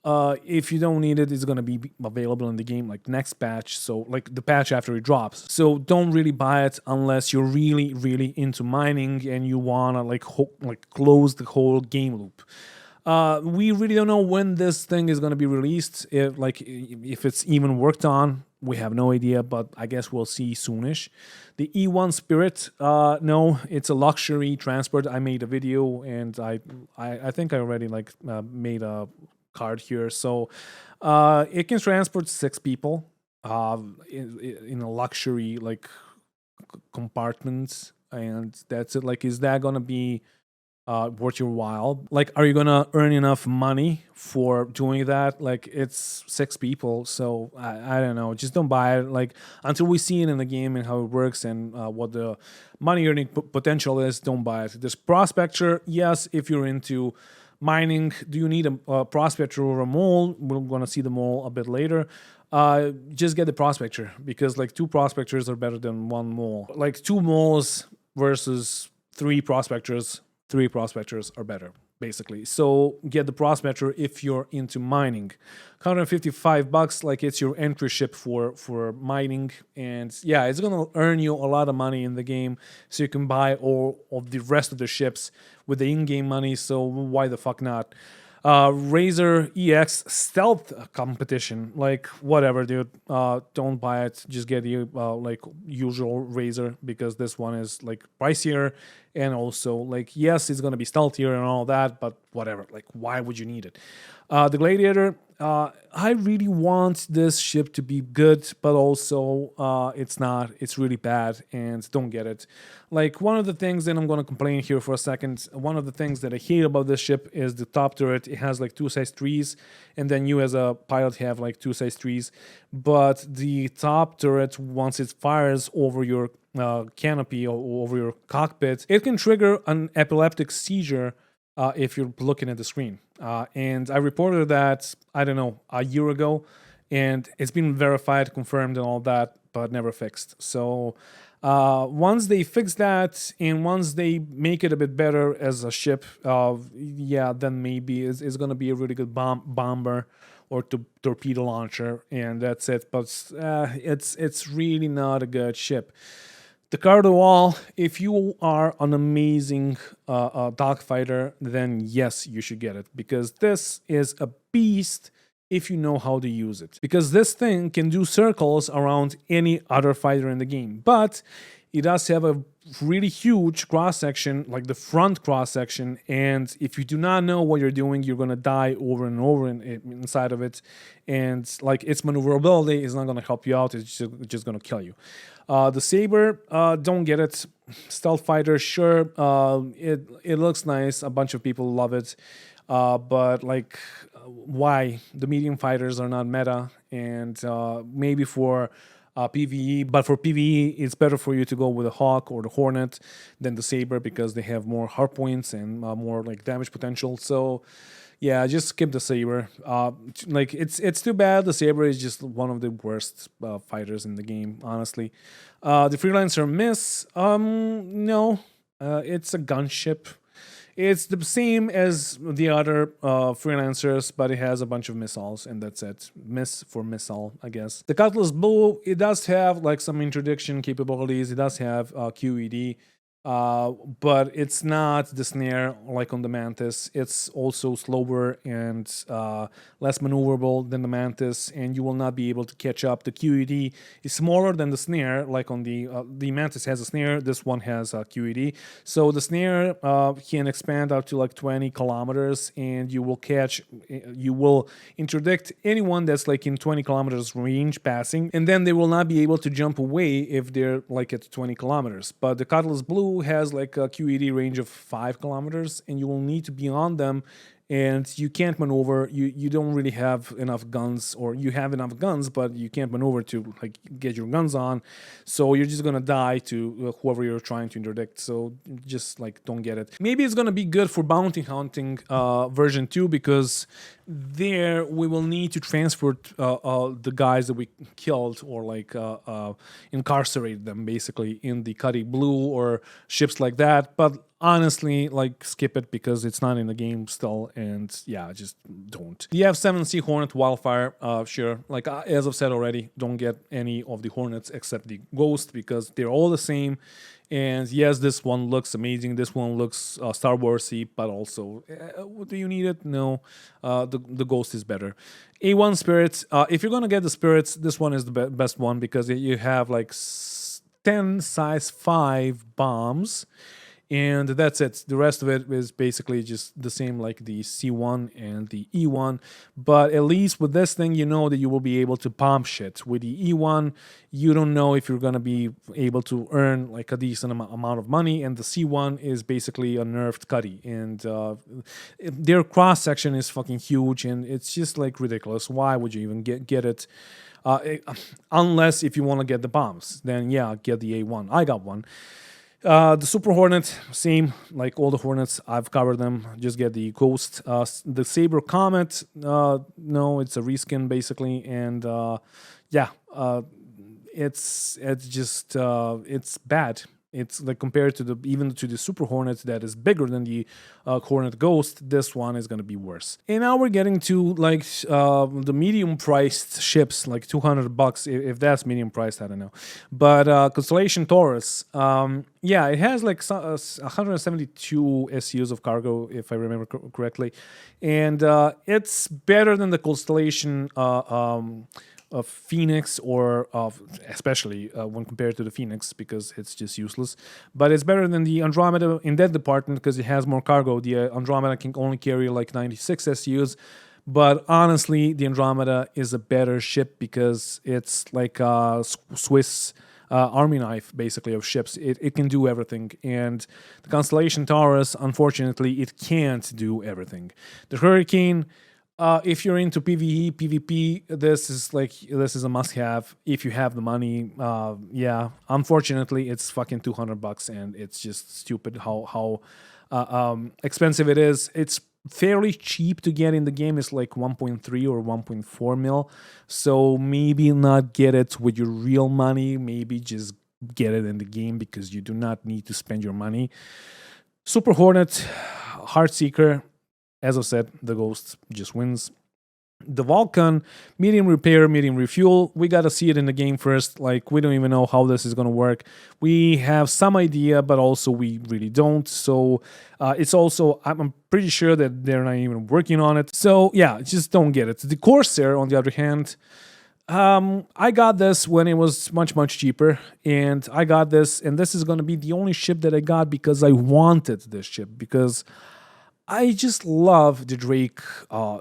if you don't need it, it's gonna be available in the game like next patch. So like the patch after it drops. So don't really buy it unless you're really, really into mining and you wanna like close the whole game loop. We really don't know when this thing is gonna be released. If it's even worked on, we have no idea. But I guess we'll see soonish. The E1 Spirit, no, it's a luxury transport. I made a video and I think I already made a card here. So it can transport 6 people in a luxury compartment, and that's it. Like, is that gonna be worth your while? Like, are you gonna earn enough money for doing that? Like, it's 6 people, so I don't know. Just don't buy it. Like, until we see it in the game and how it works and what the money earning potential is, don't buy it. This prospector, yes, if you're into mining. Do you need a prospector or a mole? We're gonna see the mole a bit later. Just get the prospector because like 2 prospectors are better than 1 mole. Like 2 moles versus 3 prospectors. 3 prospectors are better, basically. So get the prospector if you're into mining. $155, like it's your entry ship for mining, and yeah, it's gonna earn you a lot of money in the game, so you can buy all of the rest of the ships with the in-game money. So why the fuck not? Razor EX stealth competition, like whatever, dude. Don't buy it. Just get the usual Razor because this one is like pricier, and also like yes, it's gonna be stealthier and all that, but whatever. Like, why would you need it? The Gladiator. I really want this ship to be good, but also it's not. It's really bad, and don't get it. Like, one of the things, and I'm gonna complain here for a second. One of the things that I hate about this ship is the top turret. It has like 2 size 3s, and then you as a pilot have like 2 size 3s. But the top turret, once it fires over your canopy or over your cockpit, it can trigger an epileptic seizure if you're looking at the screen. And I reported that, I don't know, a year ago, and it's been verified, confirmed, and all that, but never fixed. So once they fix that, and once they make it a bit better as a ship, yeah, then maybe it's going to be a really good bomber or torpedo launcher, and that's it. But it's really not a good ship. The Cardo Wall, if you are an amazing dogfighter, then yes, you should get it, because this is a beast if you know how to use it. Because this thing can do circles around any other fighter in the game, but it does have a really huge cross section, like the front cross section, and if you do not know what you're doing, you're gonna die over and over inside of it, and like its maneuverability is not gonna help you out. It's just gonna kill you. The Saber, don't get it. Stealth fighter, sure. It looks nice. A bunch of people love it, but like, why? The medium fighters are not meta, and maybe for PvE, but for PvE, it's better for you to go with the Hawk or the Hornet than the Saber because they have more hard points and more like damage potential. So yeah, just skip the Saber. Like, it's too bad. The Saber is just one of the worst fighters in the game, honestly. The Freelancer Miss, no, it's a gunship. It's the same as the other freelancers, but it has a bunch of missiles, and that's it. Miss for missile, I guess. The Cutlass Bow, it does have like some interdiction capabilities. It does have QED. but it's not the snare like on the Mantis. It's also slower and less maneuverable than the Mantis, and you will not be able to catch up. The QED is smaller than the snare, like on the Mantis has a snare. This one has a QED, so the snare can expand up to like 20 kilometers, and you will interdict anyone that's like in 20 kilometers range passing, and then they will not be able to jump away if they're like at 20 kilometers. But the Cutlass Blue has like a QED range of 5 kilometers, and you will need to be on them, and you can't maneuver. You don't really have enough guns, or you have enough guns, but you can't maneuver to like get your guns on, so you're just gonna die to whoever you're trying to interdict. So just like don't get it. Maybe it's gonna be good for bounty hunting version 2, because there we will need to transfer the guys that we killed, or like incarcerate them basically in the Cuddy Blue or ships like that. But honestly, like skip it because it's not in the game still, and yeah, just don't. The F-7C Hornet Wildfire, sure, like as I've said already, don't get any of the Hornets except the Ghost, because they're all the same. And yes, this one looks amazing. This one looks Star Warsy, but also, do you need it? No. The Ghost is better. A1 Spirits. If you're gonna get the Spirits, this one is the best one, because you have like 10 size 5 bombs, and that's it. The rest of it is basically just the same like the C1 and the E1, but at least with this thing, you know that you will be able to bomb shit. With the E1, you don't know if you're gonna be able to earn like a decent amount of money, and the C1 is basically a nerfed Cuddy, and their cross section is fucking huge, and it's just like ridiculous. Why would you even get it? Unless if you want to get the bombs, then yeah, get the A1. I got one. The Super Hornet, same, like all the Hornets, I've covered them. Just get the Ghost. The Saber Comet, no, it's a reskin basically, and yeah, it's just it's bad. It's like compared to even to the Super Hornet that is bigger than the Hornet Ghost, this one is gonna be worse. And now we're getting to like the medium priced ships, like $200, if that's medium priced, I don't know. But Constellation Taurus, yeah, it has like 172 SUs of cargo, if I remember correctly, and it's better than the Constellation of Phoenix, or especially when compared to the Phoenix, because it's just useless. But it's better than the Andromeda in that department because it has more cargo. The Andromeda can only carry like 96 SUs. But honestly, the Andromeda is a better ship because it's like a Swiss army knife, basically, of ships. It can do everything. And the Constellation Taurus, unfortunately, it can't do everything. The Hurricane, if you're into PvE, PvP, this is a must-have if you have the money. Yeah, unfortunately, it's fucking $200, and it's just stupid how expensive it is. It's fairly cheap to get in the game. It's like 1.3 or 1.4 mil. So maybe not get it with your real money. Maybe just get it in the game because you do not need to spend your money. Super Hornet, Heartseeker. As I said, the Ghost just wins. The Vulcan, medium repair, medium refuel. We gotta see it in the game first. Like, we don't even know how this is gonna work. We have some idea, but also we really don't. So it's also, I'm pretty sure that they're not even working on it. So yeah, just don't get it. The Corsair, on the other hand, I got this when it was much cheaper, and I got this, and this is gonna be the only ship that I got because I wanted this ship, because I just love the Drake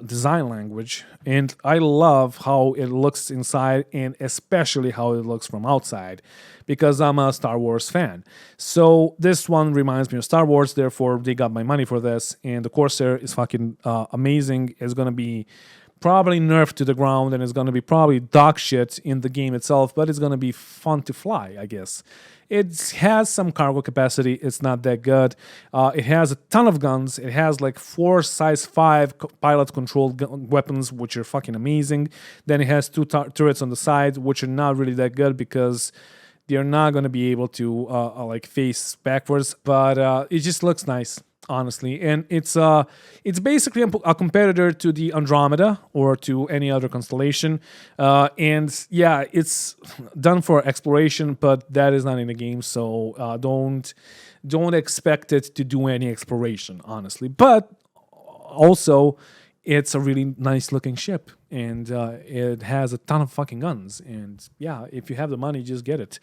design language, and I love how it looks inside, and especially how it looks from outside, because I'm a Star Wars fan. So this one reminds me of Star Wars, therefore they got my money for this, and the Corsair is fucking amazing. It's gonna be probably nerfed to the ground, and it's gonna be probably dog shit in the game itself, but it's gonna be fun to fly, I guess. It has some cargo capacity. It's not that good. It has a ton of guns. It has like 4 size 5 pilot-controlled weapons, which are fucking amazing. Then it has 2 turrets on the side, which are not really that good because they're not going to be able to like face backwards. But it just looks nice. honestly, and it's basically a competitor to the Andromeda or to any other constellation, and yeah, it's done for exploration, but that is not in the game, so don't expect it to do any exploration, honestly. But also, it's a really nice looking ship, and it has a ton of fucking guns. And yeah, if you have the money, just get it.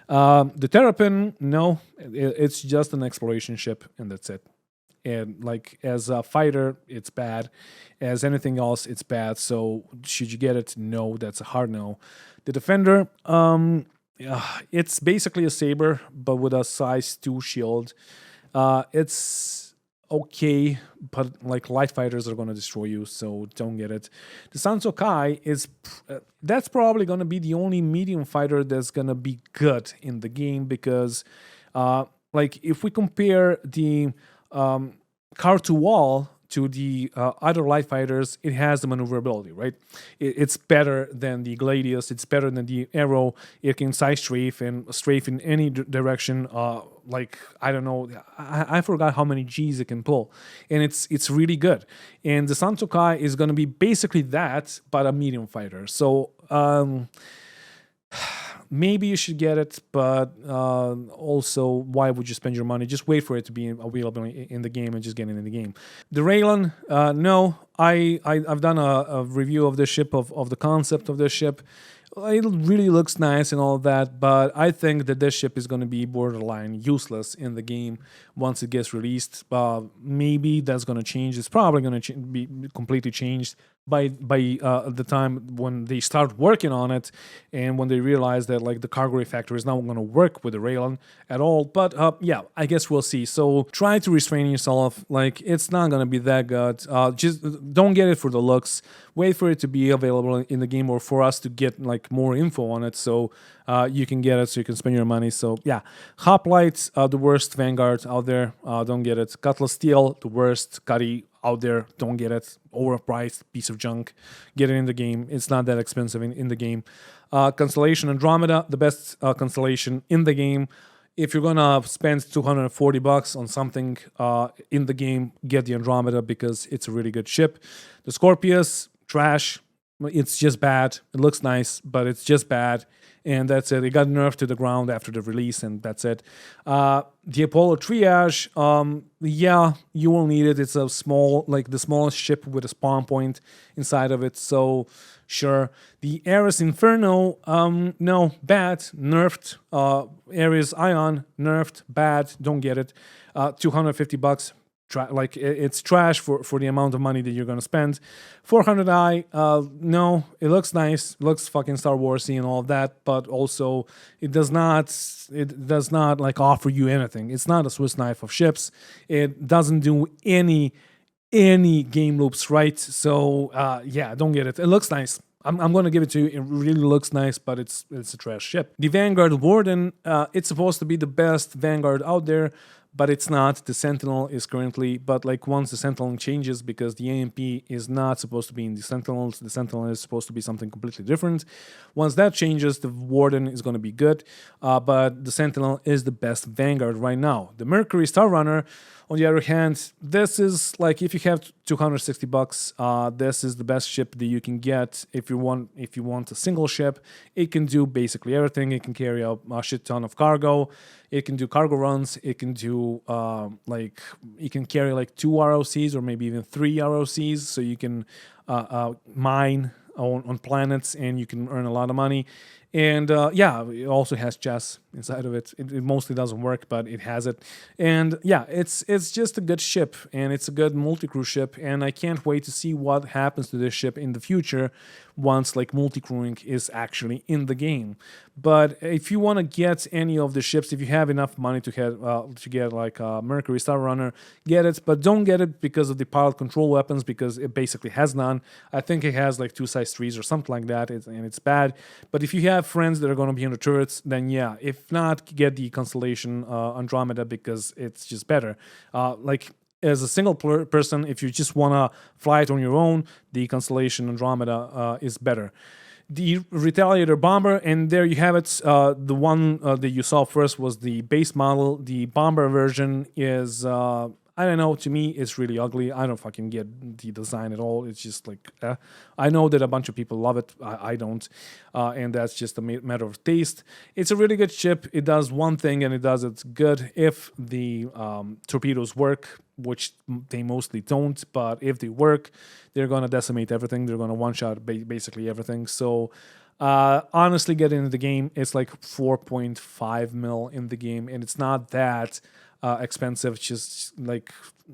The Terrapin, no, it's just an exploration ship, and that's it. And like as a fighter, it's bad. As anything else, it's bad. So should you get it? No, that's a hard no. The Defender, yeah, it's basically a saber, but with a size 2 shield. It's okay, but like light fighters are going to destroy you, so don't get it. The Sanso Kai is that's probably going to be the only medium fighter that's going to be good in the game because, like, if we compare the car to wall to the other light fighters, it has the maneuverability, right? It's better than the Gladius. It's better than the Arrow. It can side strafe and strafe in any direction. Like I don't know, I forgot how many G's it can pull, and it's really good. And the Santo Kai is going to be basically that, but a medium fighter. So. Maybe you should get it, but also, why would you spend your money? Just wait for it to be available in the game and just get it in the game. The Raylan, no, I've done a review of this ship, of the concept of this ship. It really looks nice and all that, but I think that this ship is going to be borderline useless in the game once it gets released. Maybe that's going to change. It's probably going to be completely changed by the time when they start working on it and when they realize that like the cargo refactor is not going to work with the Raylan at all. But yeah, I guess we'll see. So try to restrain yourself. Like it's not going to be that good. Just don't get it for the looks. Wait for it to be available in the game or for us to get like more info on it so you can get it, so you can spend your money. So yeah, Hoplite, the worst Vanguard out there. Don't get it. Cutlass Steel, the worst Cuddy out there. Don't get it. Overpriced piece of junk. Get it in the game. It's not that expensive in the game. Constellation Andromeda, the best constellation in the game. If you're gonna spend $240 on something in the game, get the Andromeda because it's a really good ship. The Scorpius, trash. It's just bad. It looks nice, but it's just bad. And that's it. It got nerfed to the ground after the release, and that's it. The Apollo Triage, yeah, you will need it. It's a small, like the smallest ship with a spawn point inside of it. So, sure. The Ares Inferno, no, bad, nerfed. Ares Ion, nerfed, bad, don't get it. $250. Like it's trash for the amount of money that you're gonna spend. 400i, no, it looks nice, it looks fucking Star Warsy and all of that, but also it does not like offer you anything. It's not a Swiss knife of ships. It doesn't do any game loops right. So yeah, don't get it. It looks nice. I'm going to give it to you. It really looks nice, but it's a trash ship. The Vanguard Warden, it's supposed to be the best Vanguard out there, but it's not. The Sentinel is currently, but like once the Sentinel changes, because the AMP is not supposed to be in the Sentinel is supposed to be something completely different. Once that changes, the Warden is going to be good, but the Sentinel is the best Vanguard right now. The Mercury Star Runner, on the other hand, this is like if you have $260, this is the best ship that you can get if you want a single ship. It can do basically everything. It can carry a shit ton of cargo. It can do cargo runs. It can do like it can carry like 2 ROCs or maybe even 3 ROCs, so you can mine on planets and you can earn a lot of money. And yeah, it also has chess inside of it. It mostly doesn't work, but it has it. And yeah, it's just a good ship, and it's a good multi-crew ship. And I can't wait to see what happens to this ship in the future once like multi-crewing is actually in the game. But if you want to get any of the ships, if you have enough money to get like a Mercury Star Runner, get it. But don't get it because of the pilot control weapons, because it basically has none. I think it has like 2 size 3s or something like that, and it's bad. But if you have friends that are going to be on the turrets, then yeah. If not, get the Constellation Andromeda because it's just better. Like as a single person, if you just want to fly it on your own, the Constellation Andromeda is better. The Retaliator Bomber, and there you have it. The one that you saw first was the base model. The Bomber version is I don't know. To me, it's really ugly. I don't fucking get the design at all. It's just like, I know that a bunch of people love it. I don't. And that's just a matter of taste. It's a really good ship. It does one thing and it does it good if the torpedoes work, which they mostly don't. But if they work, they're going to decimate everything. They're going to one-shot basically everything. So honestly, getting into the game, it's like 4.5 mil in the game, and it's not that expensive. Just like,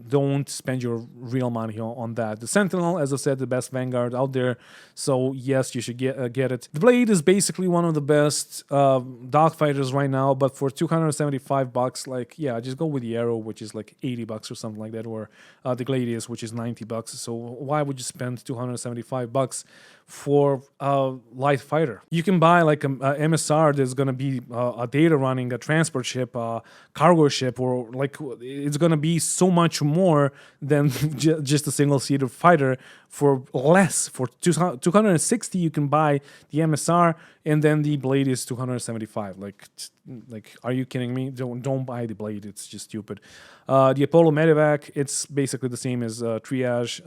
don't spend your real money on that. The Sentinel, as I said, the best Vanguard out there, so yes, you should get it. The Blade is basically one of the best dogfighters right now, but for $275, like, yeah, just go with the Arrow, which is like $80 or something like that, or the Gladius, which is $90. So why would you spend $275 for a light fighter? You can buy like a MSR that's gonna be a data running, a transport ship, a cargo ship, or like it's gonna be so much more than just a single-seater fighter for less. For 260, you can buy the MSR, and then the Blade is 275. Like, are you kidding me? Don't buy the Blade. It's just stupid. The Apollo Medevac, it's basically the same as Triage.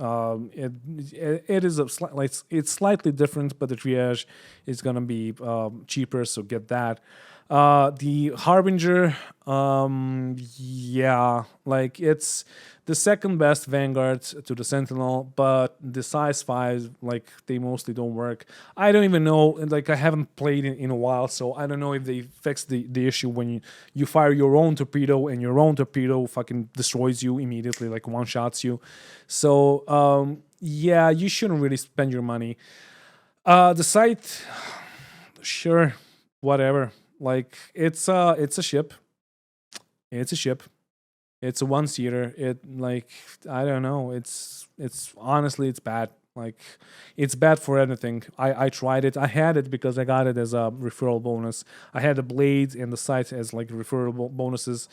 It is it's slightly different, but the Triage is gonna be cheaper, so get that. The Harbinger, yeah, like it's the second best Vanguard to the Sentinel, but the size 5, like, they mostly don't work. I don't even know, like, I haven't played in a while, so I don't know if they fixed the issue when you fire your own torpedo and your own torpedo fucking destroys you immediately, like one-shots you. So, yeah, you shouldn't really spend your money. The site, sure, whatever. Like, it's a ship. It's a ship. It's a one-seater. It, like, I don't know. It's honestly, it's bad. Like, it's bad for anything. I tried it. I had it because I got it as a referral bonus. I had the Blade and the site as like referral bonuses.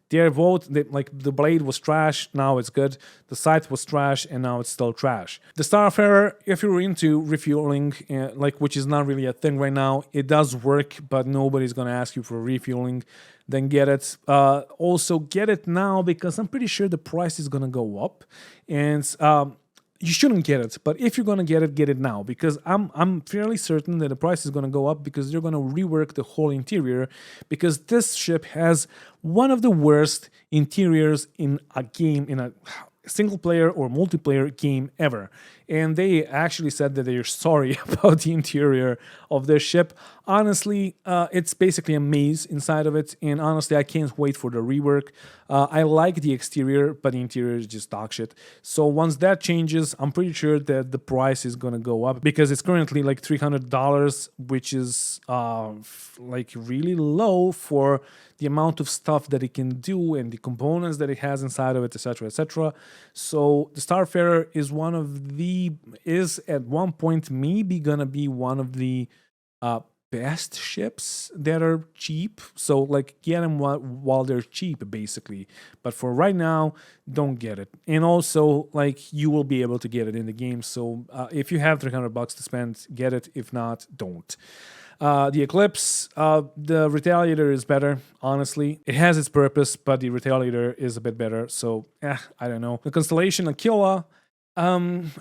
They're both, like, the Blade was trash, now it's good. The site was trash, and now it's still trash. The Starfarer, if you're into refueling, like, which is not really a thing right now, it does work, but nobody's gonna ask you for refueling. Then get it. Also, get it now because I'm pretty sure the price is gonna go up, and you shouldn't get it, but if you're gonna get it now, because I'm fairly certain that the price is gonna go up because they're gonna rework the whole interior, because this ship has one of the worst interiors in a game, in a single player or multiplayer game ever. And they actually said that they're sorry about the interior of their ship. Honestly, it's basically a maze inside of it, and honestly, I can't wait for the rework. I like the exterior, but the interior is just dog shit. So once that changes, I'm pretty sure that the price is gonna go up, because it's currently like $300, which is like really low for the amount of stuff that it can do and the components that it has inside of it, etc., etc. So the Starfarer is at one point maybe gonna be one of the best ships that are cheap. So, like, get them while they're cheap, basically. But for right now, don't get it. And also, like, you will be able to get it in the game. So if you have $300 to spend, get it. If not, don't. The Eclipse, the Retaliator is better, honestly. It has its purpose, but the Retaliator is a bit better. So, I don't know. The Constellation Aquila, I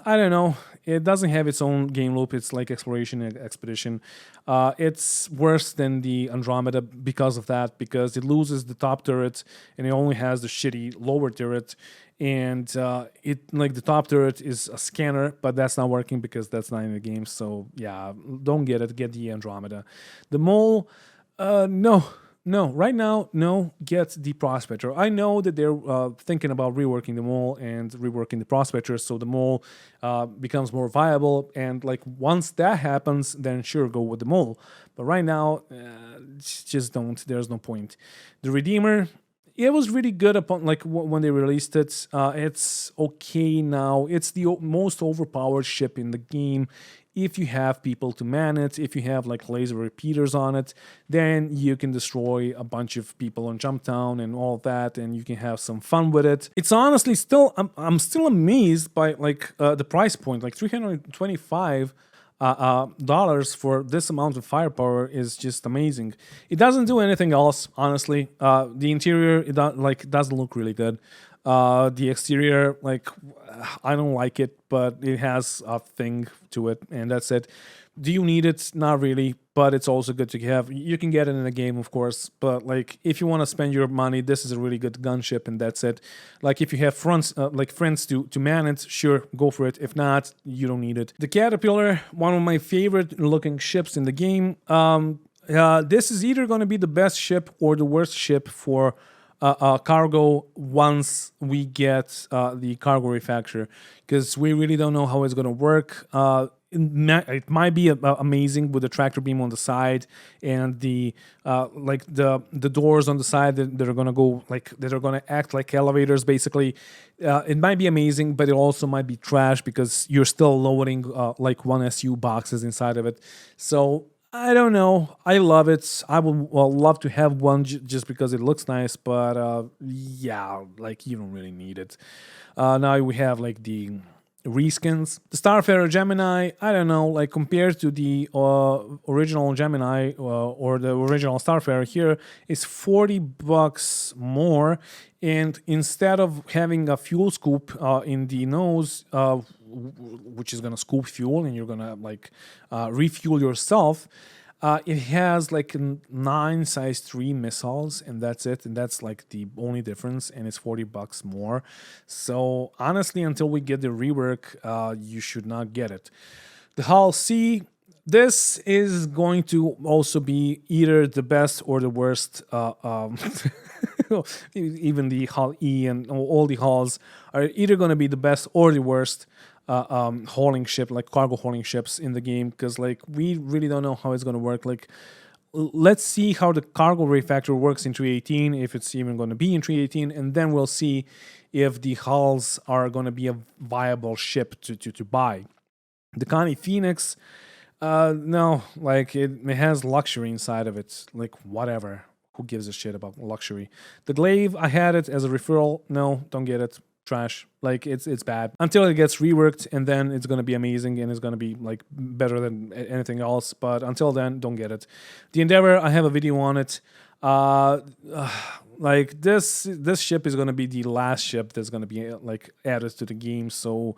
don't know. It doesn't have its own game loop. It's like exploration and expedition. It's worse than the Andromeda because of that, because it loses the top turret and it only has the shitty lower turret. And it, like, the top turret is a scanner, but that's not working because that's not in the game. So yeah, don't get it. Get the Andromeda. The Mole, no, right now, no, get the Prospector. I know that they're thinking about reworking the Mole and reworking the Prospector, so the Mole becomes more viable, and, like, once that happens, then sure, go with the Mole. But right now, just don't. There's no point. The Redeemer, it was really good upon, like, when they released it. It's okay now. It's the most overpowered ship in the game. If you have people to man it, if you have, like, laser repeaters on it, then you can destroy a bunch of people on Jumptown and all that, and you can have some fun with it. It's honestly still, I'm still amazed by, like, the price point. Like, $325 dollars for this amount of firepower is just amazing. It doesn't do anything else, honestly. The interior, doesn't look really good. The exterior, like, I don't like it, but it has a thing to it, and that's it. Do you need it? Not really, but it's also good to have. You can get it in a game, of course, but like if you want to spend your money, this is a really good gunship, and that's it. Like if you have friends to man it, sure, go for it. If not, you don't need it. The Caterpillar, one of my favorite looking ships in the game. This is either going to be the best ship or the worst ship for cargo once we get the cargo refactor, because we really don't know how it's going to work. It might be amazing with the tractor beam on the side and the like the doors on the side that are gonna go like that are gonna act like elevators basically. It might be amazing, but it also might be trash because you're still loading like one SU boxes inside of it. So I don't know. I love it. I would love to have one just because it looks nice, but yeah, like you don't really need it. Now we have like the reskins. The Starfarer Gemini, I don't know, like compared to the original Gemini or the original Starfarer here, is $40 more. And instead of having a fuel scoop in the nose, which is gonna scoop fuel and you're gonna like refuel yourself, it has like 9 size 3 missiles, and that's it. And that's like the only difference, and it's $40 more. So honestly, until we get the rework, you should not get it. The Hull C, this is going to also be either the best or the worst. Even the Hull E and all the hulls are either going to be the best or the worst hauling ship, like cargo hauling ships in the game, because like we really don't know how it's going to work. Like, let's see how the cargo refactor works in 318, if it's even going to be in 318, and then we'll see if the hulls are going to be a viable ship to buy. The Connie Phoenix, no, like it has luxury inside of it. Like whatever, who gives a shit about luxury? The Glaive, I had it as a referral. No, don't get it. Trash. Like it's bad until it gets reworked, and then it's gonna be amazing and it's gonna be like better than anything else. But until then, don't get it. The Endeavor, I have a video on it. Like this ship is gonna be the last ship that's gonna be like added to the game. So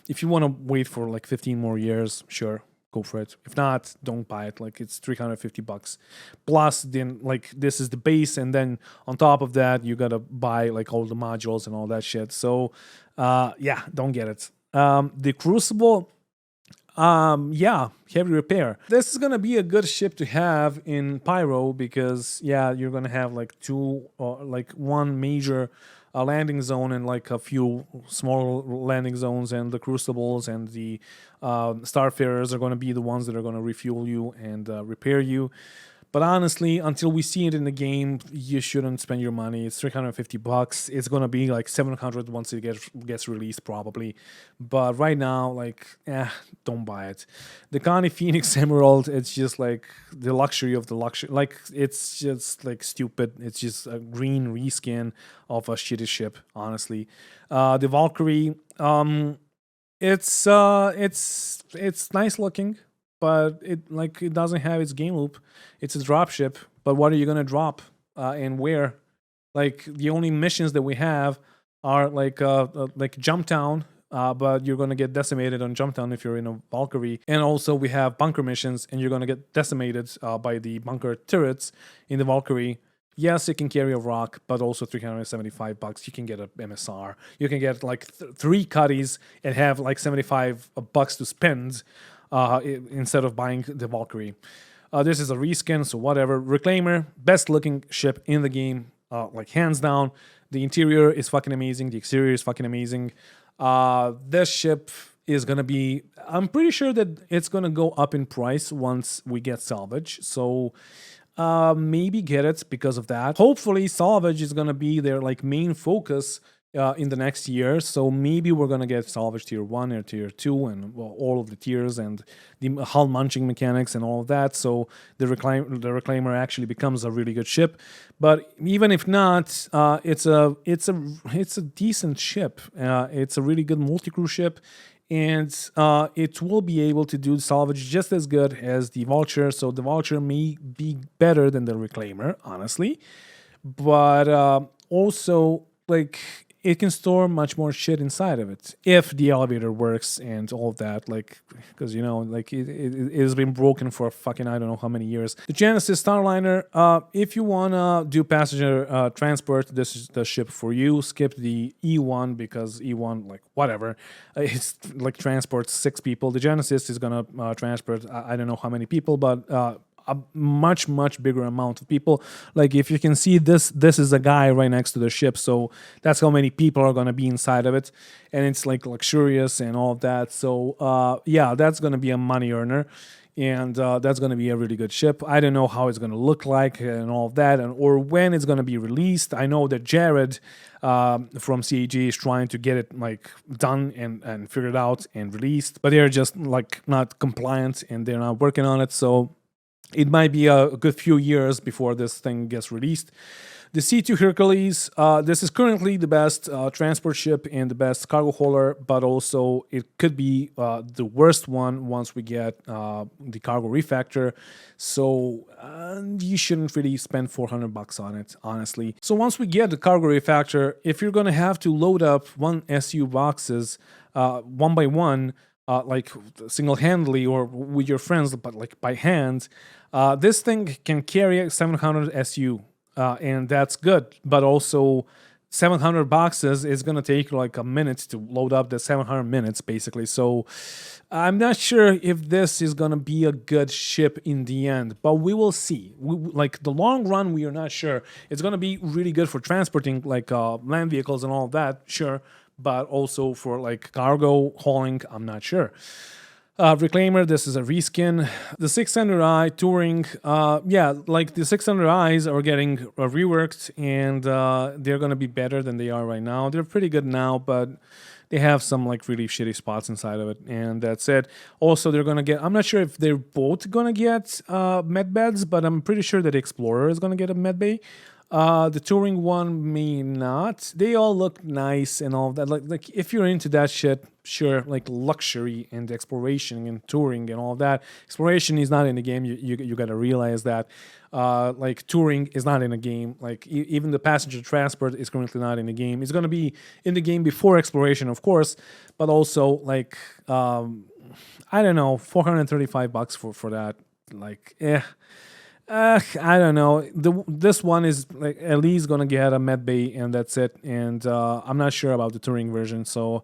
if you want to wait for like 15 more years, sure, go for it. If not, don't buy it. Like it's $350. Plus, then like this is the base, and then on top of that, you gotta buy like all the modules and all that shit. So, yeah, don't get it. The Crucible, yeah, heavy repair. This is gonna be a good ship to have in Pyro because yeah, you're gonna have like one major landing zone and like a few small landing zones, and the Crucibles and the Starfarers are going to be the ones that are going to refuel you and repair you. But honestly, until we see it in the game, you shouldn't spend your money. It's $350. It's gonna be like $700 once it gets released, probably. But right now, like, don't buy it. The Connie Phoenix Emerald, it's just like the luxury of the luxury. Like, it's just like stupid. It's just a green reskin of a shitty ship, honestly. The Valkyrie, it's nice looking, but it doesn't have its game loop. It's a drop ship, but what are you gonna drop and where? Like the only missions that we have are like Jumptown, but you're gonna get decimated on Jumptown if you're in a Valkyrie, and also we have bunker missions, and you're gonna get decimated by the bunker turrets in the Valkyrie. Yes, it can carry a rock, but also $375. You can get a MSR. You can get like 3 cutties and have like $75 to spend instead of buying the Valkyrie. This is a reskin, so whatever. Reclaimer, best looking ship in the game, like hands down. The interior is fucking amazing. The exterior is fucking amazing. This ship is gonna be, I'm pretty sure that it's gonna go up in price once we get salvage. So maybe get it because of that. Hopefully salvage is gonna be their like main focus in the next year. So maybe we're gonna get salvage tier 1 or tier 2 and all of the tiers and the hull munching mechanics and all of that. So the reclaimer actually becomes a really good ship. But even if not, it's a decent ship. It's a really good multi-crew ship. And it will be able to do salvage just as good as the Vulture. So the Vulture may be better than the Reclaimer, honestly. But also, like, it can store much more shit inside of it if the elevator works and all of that. Like, because like it has been broken for fucking I don't know how many years. The Genesis Starliner. If you wanna do passenger transport, this is the ship for you. Skip the E1 because E1 like whatever. It's like transports 6 people. The Genesis is gonna transport I don't know how many people, but a much bigger amount of people. Like if you can see this is a guy right next to the ship, so that's how many people are going to be inside of it, and it's like luxurious and all of that. So yeah, that's going to be a money earner, and that's going to be a really good ship. I don't know how it's going to look like and all of that, or when it's going to be released. I know that Jared from CAG is trying to get it like done and figured out and released, but they're just like not compliant and they're not working on it. So it might be a good few years before this thing gets released. The C2 Hercules, this is currently the best transport ship and the best cargo hauler, but also it could be the worst one once we get the cargo refactor. So you shouldn't really spend $400 on it, honestly. So once we get the cargo refactor, if you're gonna have to load up one SU boxes one by one, like single-handedly or with your friends, but like by hand, this thing can carry 700 SU, and that's good. But also, 700 boxes is gonna take like a minute to load up the 700 minutes, basically. So I'm not sure if this is gonna be a good ship in the end, but we will see. Like the long run, we are not sure. It's gonna be really good for transporting like land vehicles and all of that, sure. But also for like cargo hauling, I'm not sure. Reclaimer, this is a reskin. The 600i Touring, yeah, like the 600i's are getting reworked and they're going to be better than they are right now. They're pretty good now, but they have some like really shitty spots inside of it, and that's it. Also, they're going to get, I'm not sure if they're both going to get med beds, but I'm pretty sure that Explorer is going to get a med bay. The Touring one may not. They all look nice and all that. Like if you're into that shit, sure. Like luxury and exploration and touring and all that. Exploration is not in the game. You gotta realize that. Like touring is not in the game. Like even the passenger transport is currently not in the game. It's gonna be in the game before exploration, of course, but also like I don't know, $435 for that. Like I don't know. This one is like at least gonna get a med bay and that's it. And I'm not sure about the touring version. So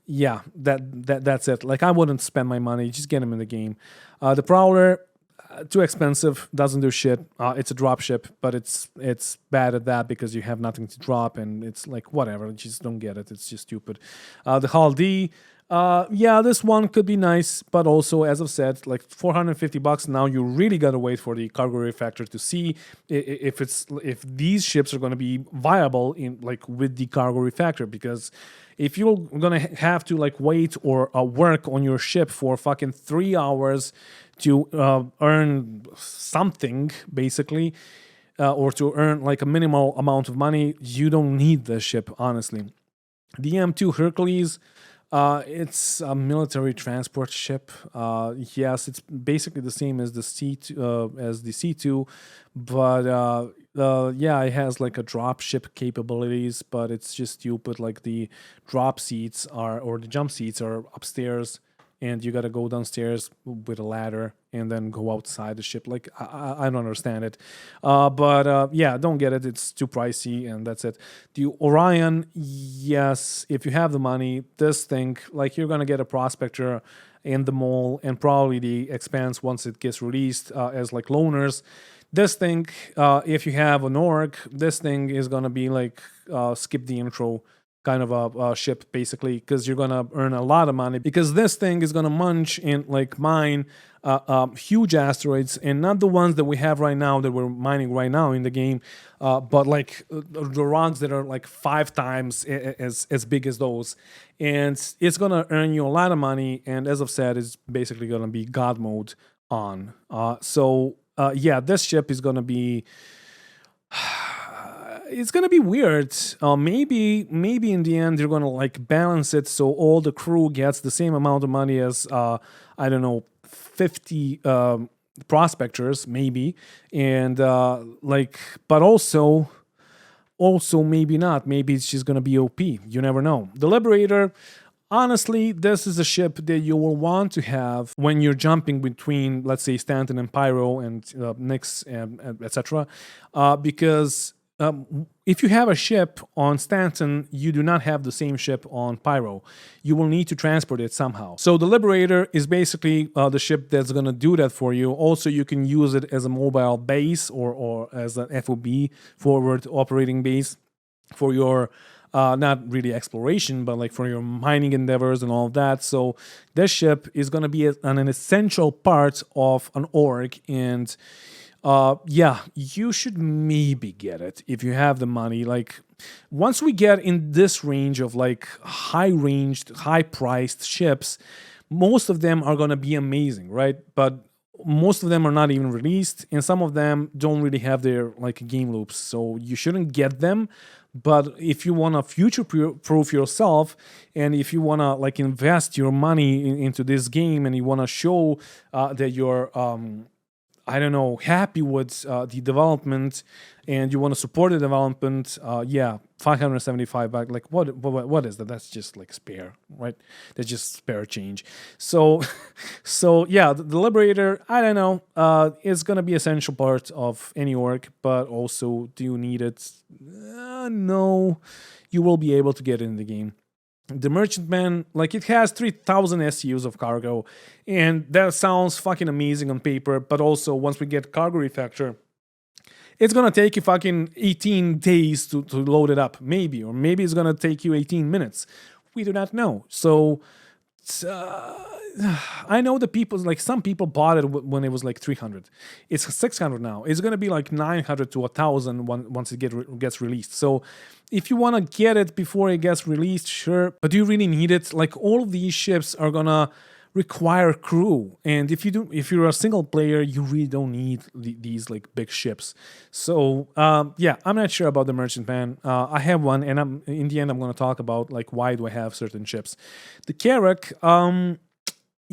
yeah, that's it. Like I wouldn't spend my money. Just get them in the game. The Prowler, too expensive. Doesn't do shit. It's a drop ship, but it's bad at that because you have nothing to drop and it's like whatever. Just don't get it. It's just stupid. The Hull D. Yeah, this one could be nice, but also, as I've said, like $450. Now you really gotta wait for the cargo refactor to see if these ships are gonna be viable in like with the cargo refactor. Because if you're gonna have to like wait or work on your ship for fucking 3 hours to earn something, basically, or to earn like a minimal amount of money, you don't need this ship, honestly. The M2 Hercules. It's a military transport ship. Yes, it's basically the same as the C2, but yeah, it has like a drop ship capabilities, but it's just stupid. Like the drop seats or the jump seats are upstairs, and you got to go downstairs with a ladder and then go outside the ship. Like I don't understand it, but yeah, don't get it. It's too pricey, and that's it. The Orion, yes, if you have the money, this thing, like you're gonna get a Prospector in the mall, and probably the Expanse once it gets released as like loaners. This thing, if you have an org, this thing is gonna be like skip the intro kind of a ship, basically, because you're gonna earn a lot of money, because this thing is gonna munch and like mine huge asteroids, and not the ones that we have right now that we're mining right now in the game, but like the rocks that are like 5 times as big as those, and it's gonna earn you a lot of money. And as I've said, it's basically gonna be God mode on. So yeah, this ship is gonna be it's gonna be weird. Maybe in the end they're gonna like balance it so all the crew gets the same amount of money as I don't know, 50 prospectors, maybe, and like, but also Also, maybe not. Maybe it's just gonna be OP. You never know. The Liberator, honestly, this is a ship that you will want to have when you're jumping between, let's say, Stanton and Pyro and Nyx and etc. Because if you have a ship on Stanton, you do not have the same ship on Pyro. You will need to transport it somehow. So the Liberator is basically the ship that's going to do that for you. Also, you can use it as a mobile base or as an FOB, forward operating base, for your not really exploration, but like for your mining endeavors and all of that. So this ship is going to be an essential part of an org, and yeah, you should maybe get it if you have the money. Like, once we get in this range of like high-ranged, high-priced ships, most of them are gonna be amazing, right? But most of them are not even released, and some of them don't really have their like game loops, so you shouldn't get them. But if you want to future-proof yourself, and if you want to like invest your money into this game, and you want to show that you're I don't know, happy with the development, and you want to support the development, yeah, 575 back. Like, what is that? That's just like spare, right? That's just spare change. So, so yeah, the Liberator, I don't know, it's gonna be essential part of any org, but also, do you need it? No, you will be able to get it in the game. The Merchantman, like, it has 3,000 SUs of cargo, and that sounds fucking amazing on paper, but also once we get cargo refactor, it's gonna take you fucking 18 days to load it up, maybe, or maybe it's gonna take you 18 minutes. We do not know. So I know the people, like some people bought it when it was like 300. It's 600 now. It's gonna be like 900 to 1,000 once it gets released. So if you want to get it before it gets released, sure. But do you really need it? Like, all of these ships are gonna require crew, and if you're a single player, you really don't need these like big ships. So yeah, I'm not sure about the Merchantman. I have one, and in the end I'm going to talk about like why do I have certain ships. The Carrack,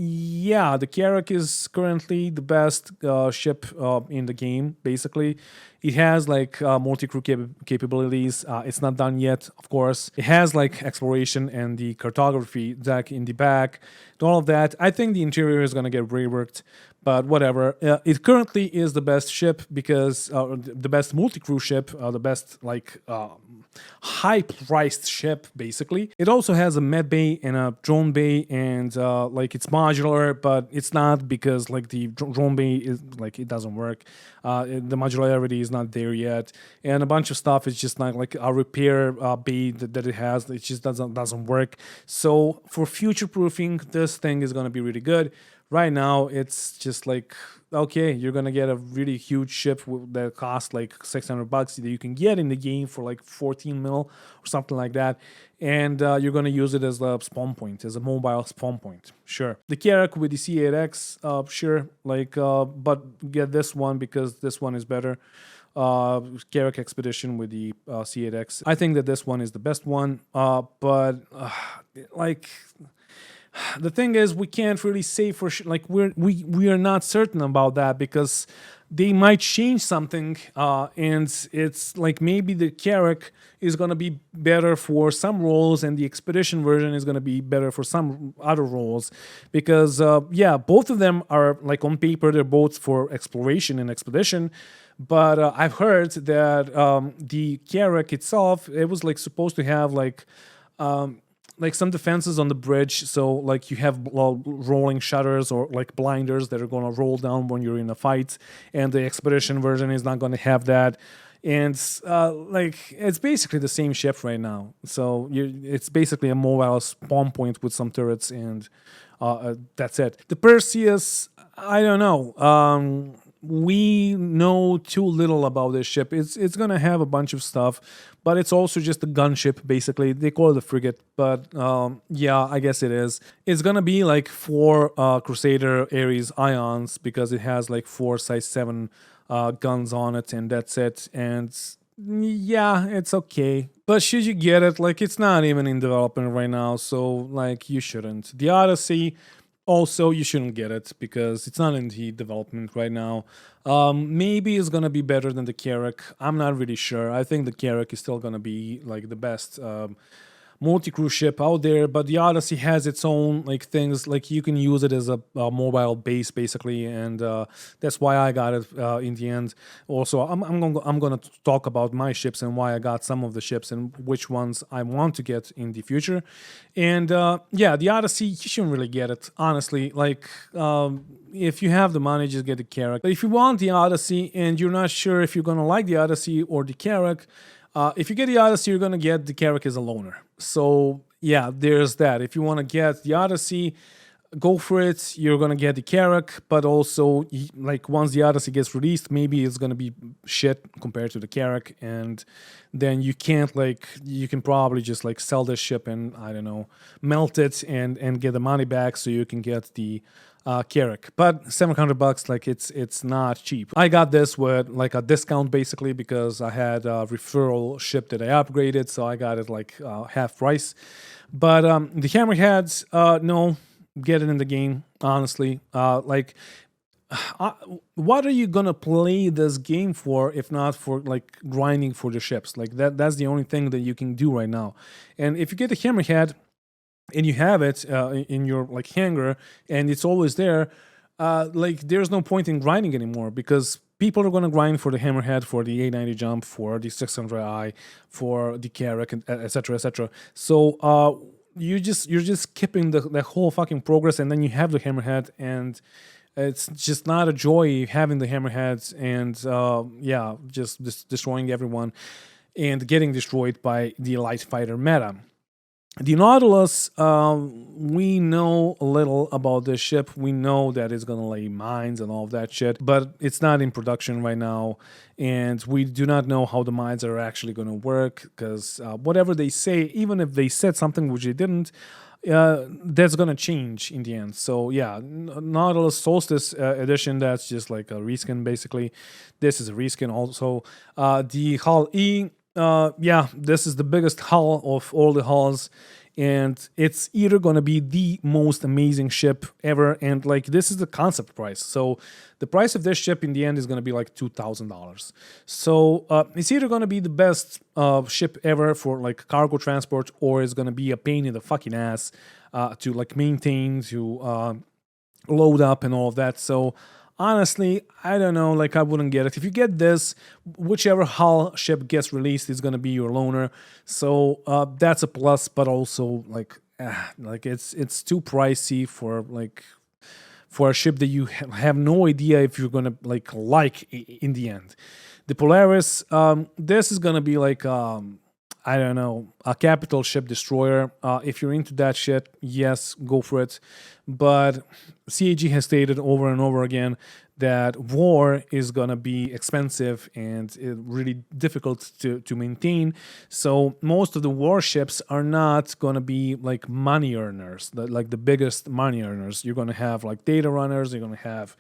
yeah, the Carrack is currently the best ship in the game, basically. It has like multi-crew capabilities. It's not done yet, of course. It has like exploration and the cartography deck in the back, and all of that. I think the interior is going to get reworked, but whatever. It currently is the best ship because the best multi-crew ship, the best like high-priced ship, basically. It also has a med bay and a drone bay, and like it's modular, but it's not, because like the drone bay is like, it doesn't work. The modularity is not there yet, and a bunch of stuff is just not like a repair bay that it has. It just doesn't work. So for future proofing, this thing is gonna be really good. Right now, it's just like, okay, you're gonna get a really huge ship that costs like $600 that you can get in the game for like 14 mil or something like that, and you're gonna use it as a spawn point, as a mobile spawn point. Sure. The Carrack with the C8X, sure, like, but get this one because this one is better. Carrack Expedition with the C8X. I think that this one is the best one, but like, the thing is, we can't really say for sure. Like, we are not certain about that, because they might change something, and it's like maybe the Carrack is gonna be better for some roles, and the Expedition version is gonna be better for some other roles, because yeah, both of them are like, on paper, they're both for exploration and expedition. But I've heard that the Carrack itself, it was like supposed to have like some defenses on the bridge, so like you have rolling shutters or like blinders that are going to roll down when you're in a fight, and the Expedition version is not going to have that. And like, it's basically the same ship right now, so it's basically a mobile spawn point with some turrets, and that's it. The Perseus, I don't know. We know too little about this ship. It's gonna have a bunch of stuff, but it's also just a gunship, basically. They call it a frigate, but yeah, I guess it is. It's gonna be like 4 Crusader Ares Ions, because it has like 4 size 7 guns on it, and that's it. And yeah, it's okay. But should you get it? Like, it's not even in development right now, so like, you shouldn't. The Odyssey, Also, you shouldn't get it because it's not in the development right now. Maybe it's gonna be better than the Carrack. I'm not really sure. I think the Carrack is still gonna be like the best multi-crew ship out there, but the Odyssey has its own like things. Like you can use it as a mobile base basically, and that's why I got it in the end. Also, I'm gonna talk about my ships and why I got some of the ships and which ones I want to get in the future. And yeah, the Odyssey, you shouldn't really get it honestly. Like if you have the money, just get the Carrack. But if you want the Odyssey and you're not sure if you're gonna like the Odyssey or the Carrack, if you get the Odyssey, you're gonna get the Carrack as a loaner. So yeah, there's that. If you want to get the Odyssey, go for it. You're gonna get the Carrack, but also like once the Odyssey gets released, maybe it's gonna be shit compared to the Carrack, and then you can't like you can probably just like sell this ship and I don't know melt it and get the money back so you can get the Carrack. But $700, like it's not cheap. I got this with like a discount basically because I had a referral ship that I upgraded, so I got it like half price. But the Hammerheads, no, get it in the game. Honestly, what are you gonna play this game for if not for like grinding for the ships? Like that's the only thing that you can do right now. And if you get the Hammerhead and you have it in your like hangar and it's always there, like there's no point in grinding anymore because people are going to grind for the Hammerhead, for the 890 jump, for the 600i, for the Carrack, etc., etc. So you're just skipping the whole fucking progress, and then you have the Hammerhead, and it's just not a joy having the Hammerheads, and yeah, just destroying everyone and getting destroyed by the light fighter meta. The Nautilus, we know a little about this ship. We know that it's going to lay mines and all of that shit, but it's not in production right now. And we do not know how the mines are actually going to work because whatever they say, even if they said something which they didn't, that's going to change in the end. So yeah, Nautilus Solstice edition, that's just like a reskin basically. This is a reskin also. The Hull E, yeah, this is the biggest hull of all the hulls, and it's either gonna be the most amazing ship ever, and like this is the concept price. So the price of this ship in the end is gonna be like $2,000. So it's either gonna be the best ship ever for like cargo transport, or it's gonna be a pain in the fucking ass to like maintain, to load up and all of that. So honestly, I don't know, like I wouldn't get it. If you get this, whichever hull ship gets released is gonna be your loaner. So that's a plus, but also like it's too pricey for like for a ship that you have no idea if you're gonna like in the end. The Polaris, this is gonna be like I don't know, a capital ship destroyer. If you're into that shit, yes, go for it. But CAG has stated over and over again that war is gonna be expensive and really difficult to maintain. So most of the warships are not gonna be like money earners, like the biggest money earners. You're gonna have like data runners, you're gonna have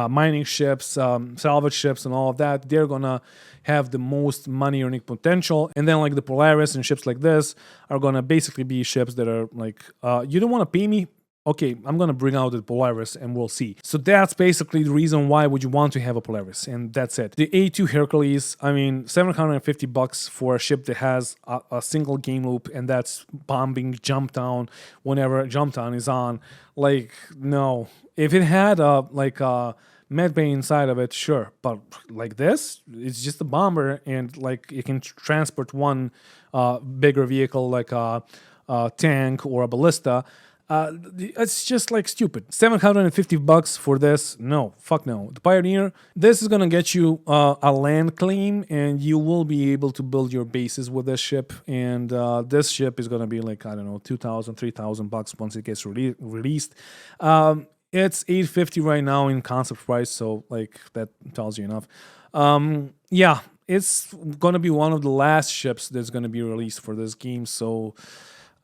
mining ships, salvage ships, and all of that. They're gonna have the most money earning potential. And then like the Polaris and ships like this are gonna basically be ships that are like, you don't want to pay me. Okay, I'm gonna bring out the Polaris and we'll see. So that's basically the reason why would you want to have a Polaris, and that's it. The A2 Hercules, I mean, $750 for a ship that has a single game loop, and that's bombing Jump Town whenever Jump Town is on. Like, no. If it had a med bay inside of it, sure, but like this, it's just a bomber, and like it can transport one bigger vehicle like a tank or a ballista. It's just like stupid. $750 for this? No, fuck no. The Pioneer, this is gonna get you a land claim, and you will be able to build your bases with this ship. And this ship is gonna be like, I don't know, $2,000, $3,000 once it gets released. It's $850 right now in concept price, so like that tells you enough. Yeah, it's gonna be one of the last ships that's gonna be released for this game, so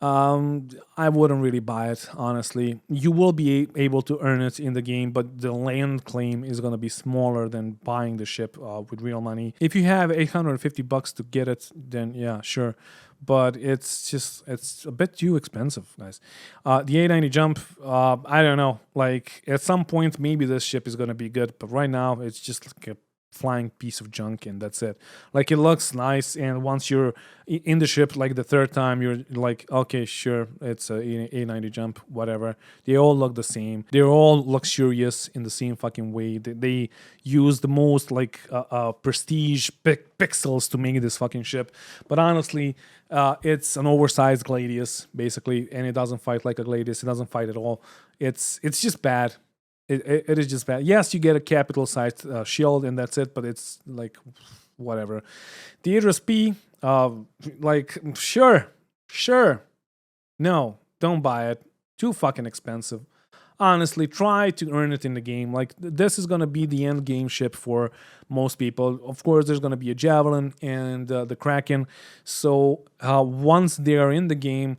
I wouldn't really buy it, honestly. You will be able to earn it in the game, but the land claim is going to be smaller than buying the ship with real money. If you have $850 to get it, then yeah, sure. but it's a bit too expensive, guys. The A90 jump, I don't know. Like at some point, maybe this ship is gonna be good, but right now it's just like a flying piece of junk, and that's it. Like it looks nice, and once you're in the ship, like the third time, you're like, okay, sure, it's a 90 jump, whatever. They all look the same. They're all luxurious in the same fucking way. They use the most like prestige pixels to make this fucking ship, but honestly, it's an oversized Gladius basically, and it doesn't fight like a Gladius. It doesn't fight at all. It's just bad. It is just bad. Yes, you get a capital sized shield and that's it, but it's like whatever. The Idris P, like sure. No, don't buy it. Too fucking expensive. Honestly, try to earn it in the game. Like this is gonna be the end game ship for most people. Of course, there's gonna be a Javelin and the Kraken. So once they are in the game,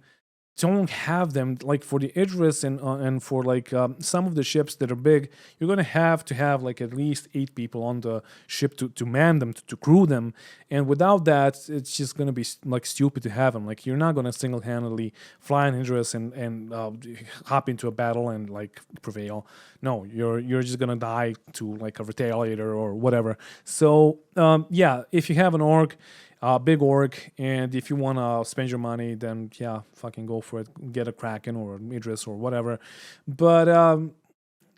don't have them like for the Idris and for like some of the ships that are big. You're gonna have to have like at least 8 people on the ship to man them, to crew them, and without that, it's just gonna be like stupid to have them. Like you're not gonna single-handedly fly an Idris and hop into a battle and like prevail. No, you're just gonna die to like a Retaliator or whatever. So yeah, if you have an org, big org, and if you want to spend your money, then yeah, fucking go for it. Get a Kraken or an Idris or whatever. But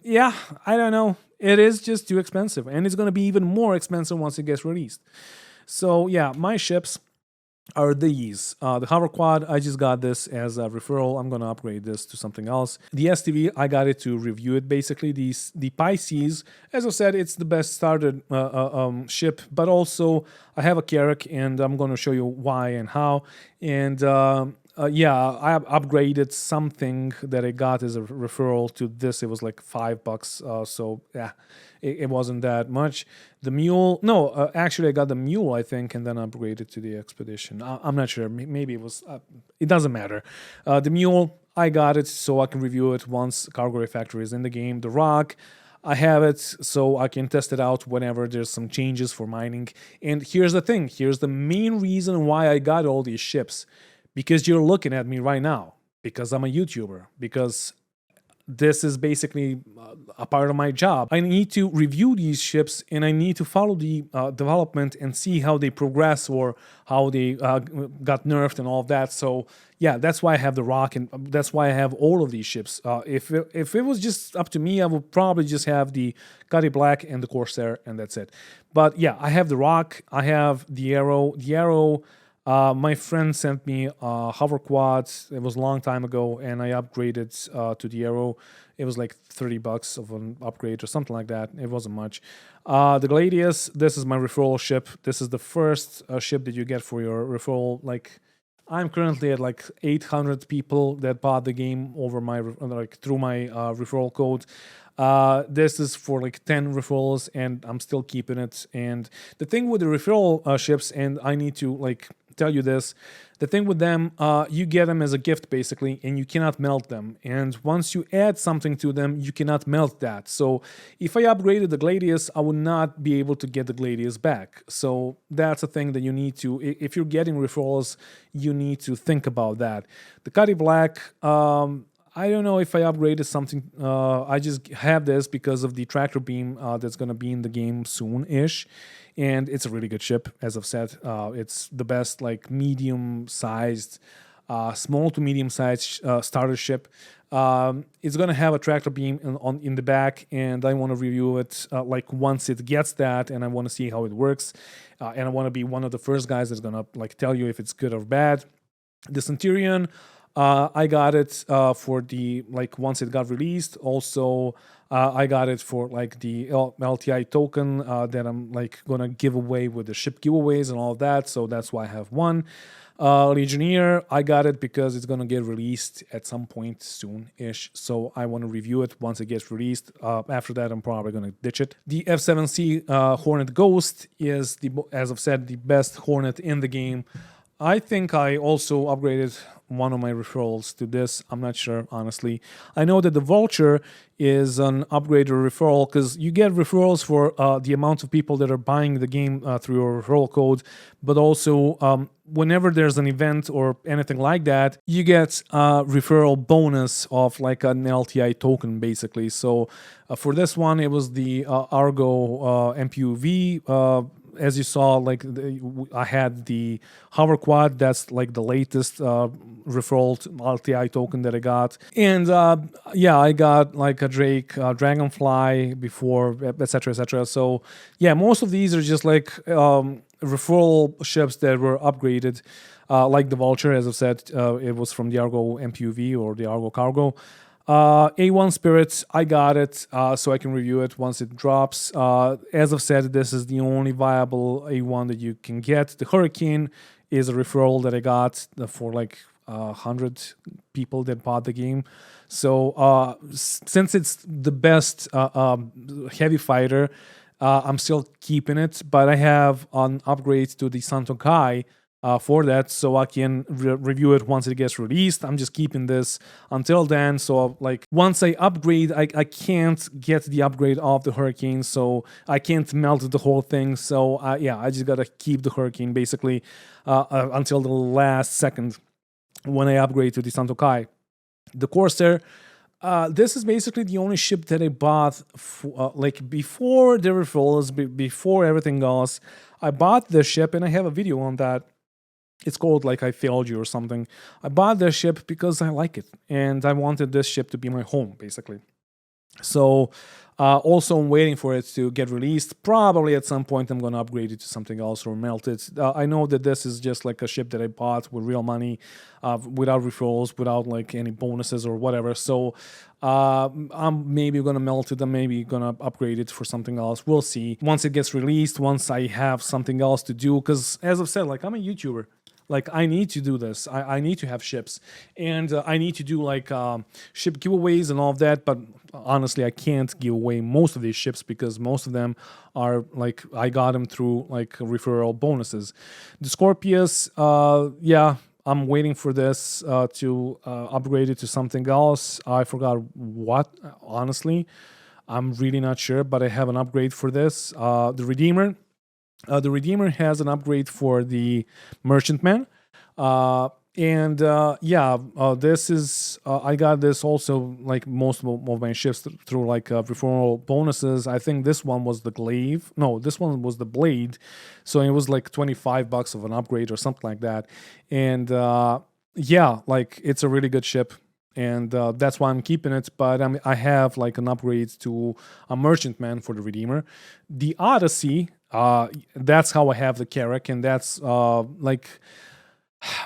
yeah, I don't know. It is just too expensive, and it's going to be even more expensive once it gets released. So yeah, my ships are these. The hover quad, I just got this as a referral. I'm gonna upgrade this to something else. The STV, I got it to review it basically. The Pisces, as I said, it's the best started ship, but also I have a Carrack, and I'm gonna show you why and how. And yeah, I upgraded something that I got as a referral to this. It was like $5, so yeah, it wasn't that much. The mule, no, actually I got the mule, I think, and then upgraded to the expedition. I'm not sure. Maybe it was. It doesn't matter. The mule, I got it so I can review it once Cargo Refactory is in the game. The rock, I have it so I can test it out whenever there's some changes for mining. And here's the thing. Here's the main reason why I got all these ships. Because you're looking at me right now. Because I'm a YouTuber. Because this is basically a part of my job. I need to review these ships, and I need to follow the development and see how they progress or how they got nerfed and all of that. So yeah, that's why I have the Rock, and that's why I have all of these ships. If it was just up to me, I would probably just have the Cuddy Black and the Corsair, and that's it. But yeah, I have the Rock, I have the Arrow. The Arrow, my friend sent me a hover quad. It was a long time ago, and I upgraded to the Arrow. It was like $30 of an upgrade or something like that. It wasn't much. The Gladius, this is my referral ship. This is the first ship that you get for your referral. Like, I'm currently at like 800 people that bought the game over my through my referral code. This is for like 10 referrals, and I'm still keeping it. And the thing with the referral ships, and I need to like tell you this, the thing with them, you get them as a gift basically, and you cannot melt them. And once you add something to them, you cannot melt that. So if I upgraded the Gladius, I would not be able to get the Gladius back. So that's a thing that you need to, if you're getting referrals, you need to think about that. The Cuddy Black, I don't know if I upgraded something. I just have this because of the tractor beam that's going to be in the game soon-ish. And it's a really good ship, as I've said. It's the best, like, medium-sized, small to medium-sized starter ship. It's going to have a tractor beam in the back, and I want to review it like once it gets that, and I want to see how it works. And I want to be one of the first guys that's going to like tell you if it's good or bad. The Centurion, I got it for the, like, once it got released. Also, I got it for like the LTI token that I'm like gonna give away with the ship giveaways and all of that. So that's why I have one. Legionnaire, I got it because it's gonna get released at some point soon-ish. So I want to review it once it gets released. After that, I'm probably gonna ditch it. The F7C Hornet Ghost is, as I've said, the best Hornet in the game. I think I also upgraded one of my referrals to this. I'm not sure, honestly. I know that the Vulture is an upgraded referral because you get referrals for the amount of people that are buying the game through your referral code, but also whenever there's an event or anything like that, you get a referral bonus of like an LTI token, basically. So for this one, it was the Argo MPUV. As you saw, like I had the hover quad. That's like the latest referral LTI token that I got, and yeah, I got like a Drake, Dragonfly before, etc., etc. So yeah, most of these are just like referral ships that were upgraded, like the Vulture. As I've said, it was from the Argo MPUV or the Argo Cargo. A1 Spirits, I got it, so I can review it once it drops. As I've said, this is the only viable A1 that you can get. The Hurricane is a referral that I got for like 100 people that bought the game. So since it's the best heavy fighter, I'm still keeping it, but I have an upgrade to the Santo Kai for that, so I can review it once it gets released. I'm just keeping this until then. So like once I upgrade, I can't get the upgrade of the Hurricane, so I can't melt the whole thing. So yeah, I just gotta keep the Hurricane basically until the last second when I upgrade to the Santo Kai. The Corsair. This is basically the only ship that I bought like before the referrals, before everything else. I bought this ship, and I have a video on that. It's called like I Failed You or something. I bought this ship because I like it, and I wanted this ship to be my home, basically. So also I'm waiting for it to get released. Probably at some point I'm going to upgrade it to something else or melt it. I know that this is just like a ship that I bought with real money, without referrals, without like any bonuses or whatever. So I'm maybe going to melt it. I'm maybe going to upgrade it for something else. We'll see. Once it gets released, once I have something else to do, because as I've said, like I'm a YouTuber. Like I need to do this. I need to have ships, and I need to do like ship giveaways and all of that. But honestly, I can't give away most of these ships because most of them are like I got them through like referral bonuses. The Scorpius, yeah, I'm waiting for this to upgrade it to something else. I forgot what. Honestly, I'm really not sure, but I have an upgrade for this. The Redeemer. The Redeemer has an upgrade for the Merchantman. This is, I got this also, like most of my ships through like referral bonuses. I think this one was the Glaive. No, this one was the Blade. So it was like $25 of an upgrade or something like that. And yeah, like it's a really good ship. And that's why I'm keeping it. But I have like an upgrade to a Merchantman for the Redeemer. The Odyssey, that's how I have the Carrack, and that's like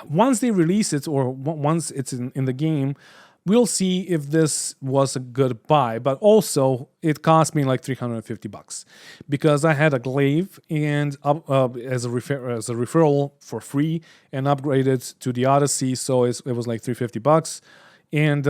once they release it or once it's in the game, we'll see if this was a good buy. But also, it cost me like $350 because I had a Glaive and as a referral for free and upgraded to the Odyssey, so it was like $350. And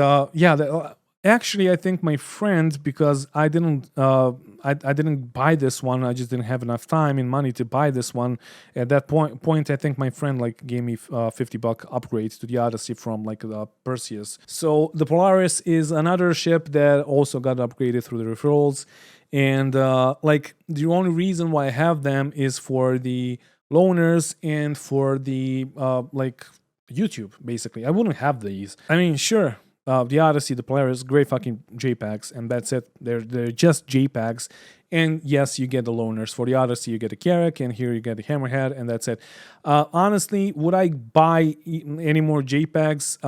actually, I think my friend, because I didn't buy this one. I just didn't have enough time and money to buy this one. At that point, I think my friend like gave me $50 upgrade to the Odyssey from like Perseus. So the Polaris is another ship that also got upgraded through the referrals, and like the only reason why I have them is for the loaners and for the like YouTube. Basically, I wouldn't have these. I mean, sure. The Odyssey, the Polaris, great fucking JPEGs, and that's it. They're just JPEGs. And yes, you get the loaners. For the Odyssey, you get a Carrack, and here you get the Hammerhead, and that's it. Honestly, would I buy any more JPEGs?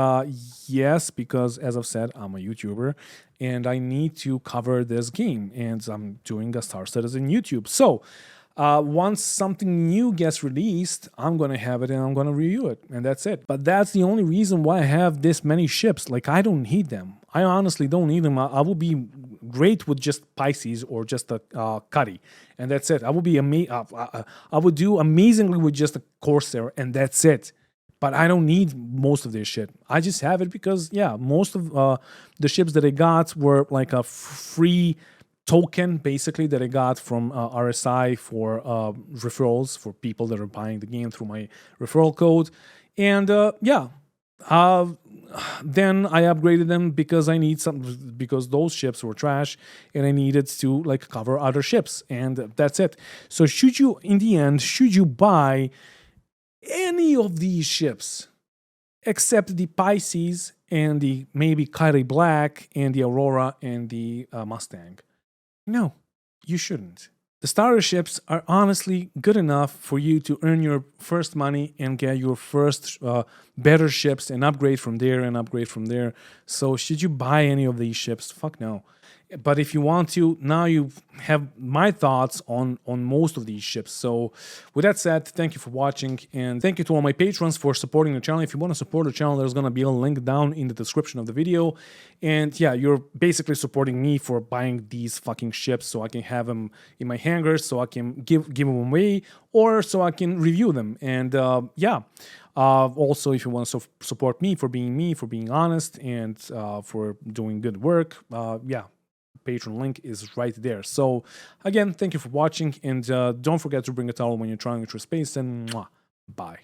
Yes, because as I've said, I'm a YouTuber, and I need to cover this game, and I'm doing a Star Citizen YouTube. So, once something new gets released, I'm going to have it and I'm going to review it. And that's it. But that's the only reason why I have this many ships. Like, I don't need them. I honestly don't need them. I will be great with just Pisces or just a Cuddy. And that's it. I will be I would do amazingly with just a Corsair. And that's it. But I don't need most of this shit. I just have it because, yeah, most of the ships that I got were like a free token basically that I got from RSI for referrals for people that are buying the game through my referral code. And uh, then I upgraded them because I need some, because those ships were trash and I needed to like cover other ships, and that's it. So should you, in the end, should you buy any of these ships except the Pisces and the maybe Kyrie Black and the Aurora and the Mustang? No, you shouldn't. The starter ships are honestly good enough for you to earn your first money and get your first better ships and upgrade from there and upgrade from there. So should you buy any of these ships? Fuck no. But if you want to, now you have my thoughts on most of these ships. So with that said, thank you for watching, and thank you to all my patrons for supporting the channel. If you want to support the channel, there's going to be a link down in the description of the video. And yeah, you're basically supporting me for buying these fucking ships so I can have them in my hangars, so I can give them away, or so I can review them. And also, if you want to support me, for being honest, and for doing good work, Patreon link is right there. So again, thank you for watching, and don't forget to bring a towel when you're trying to space, and bye.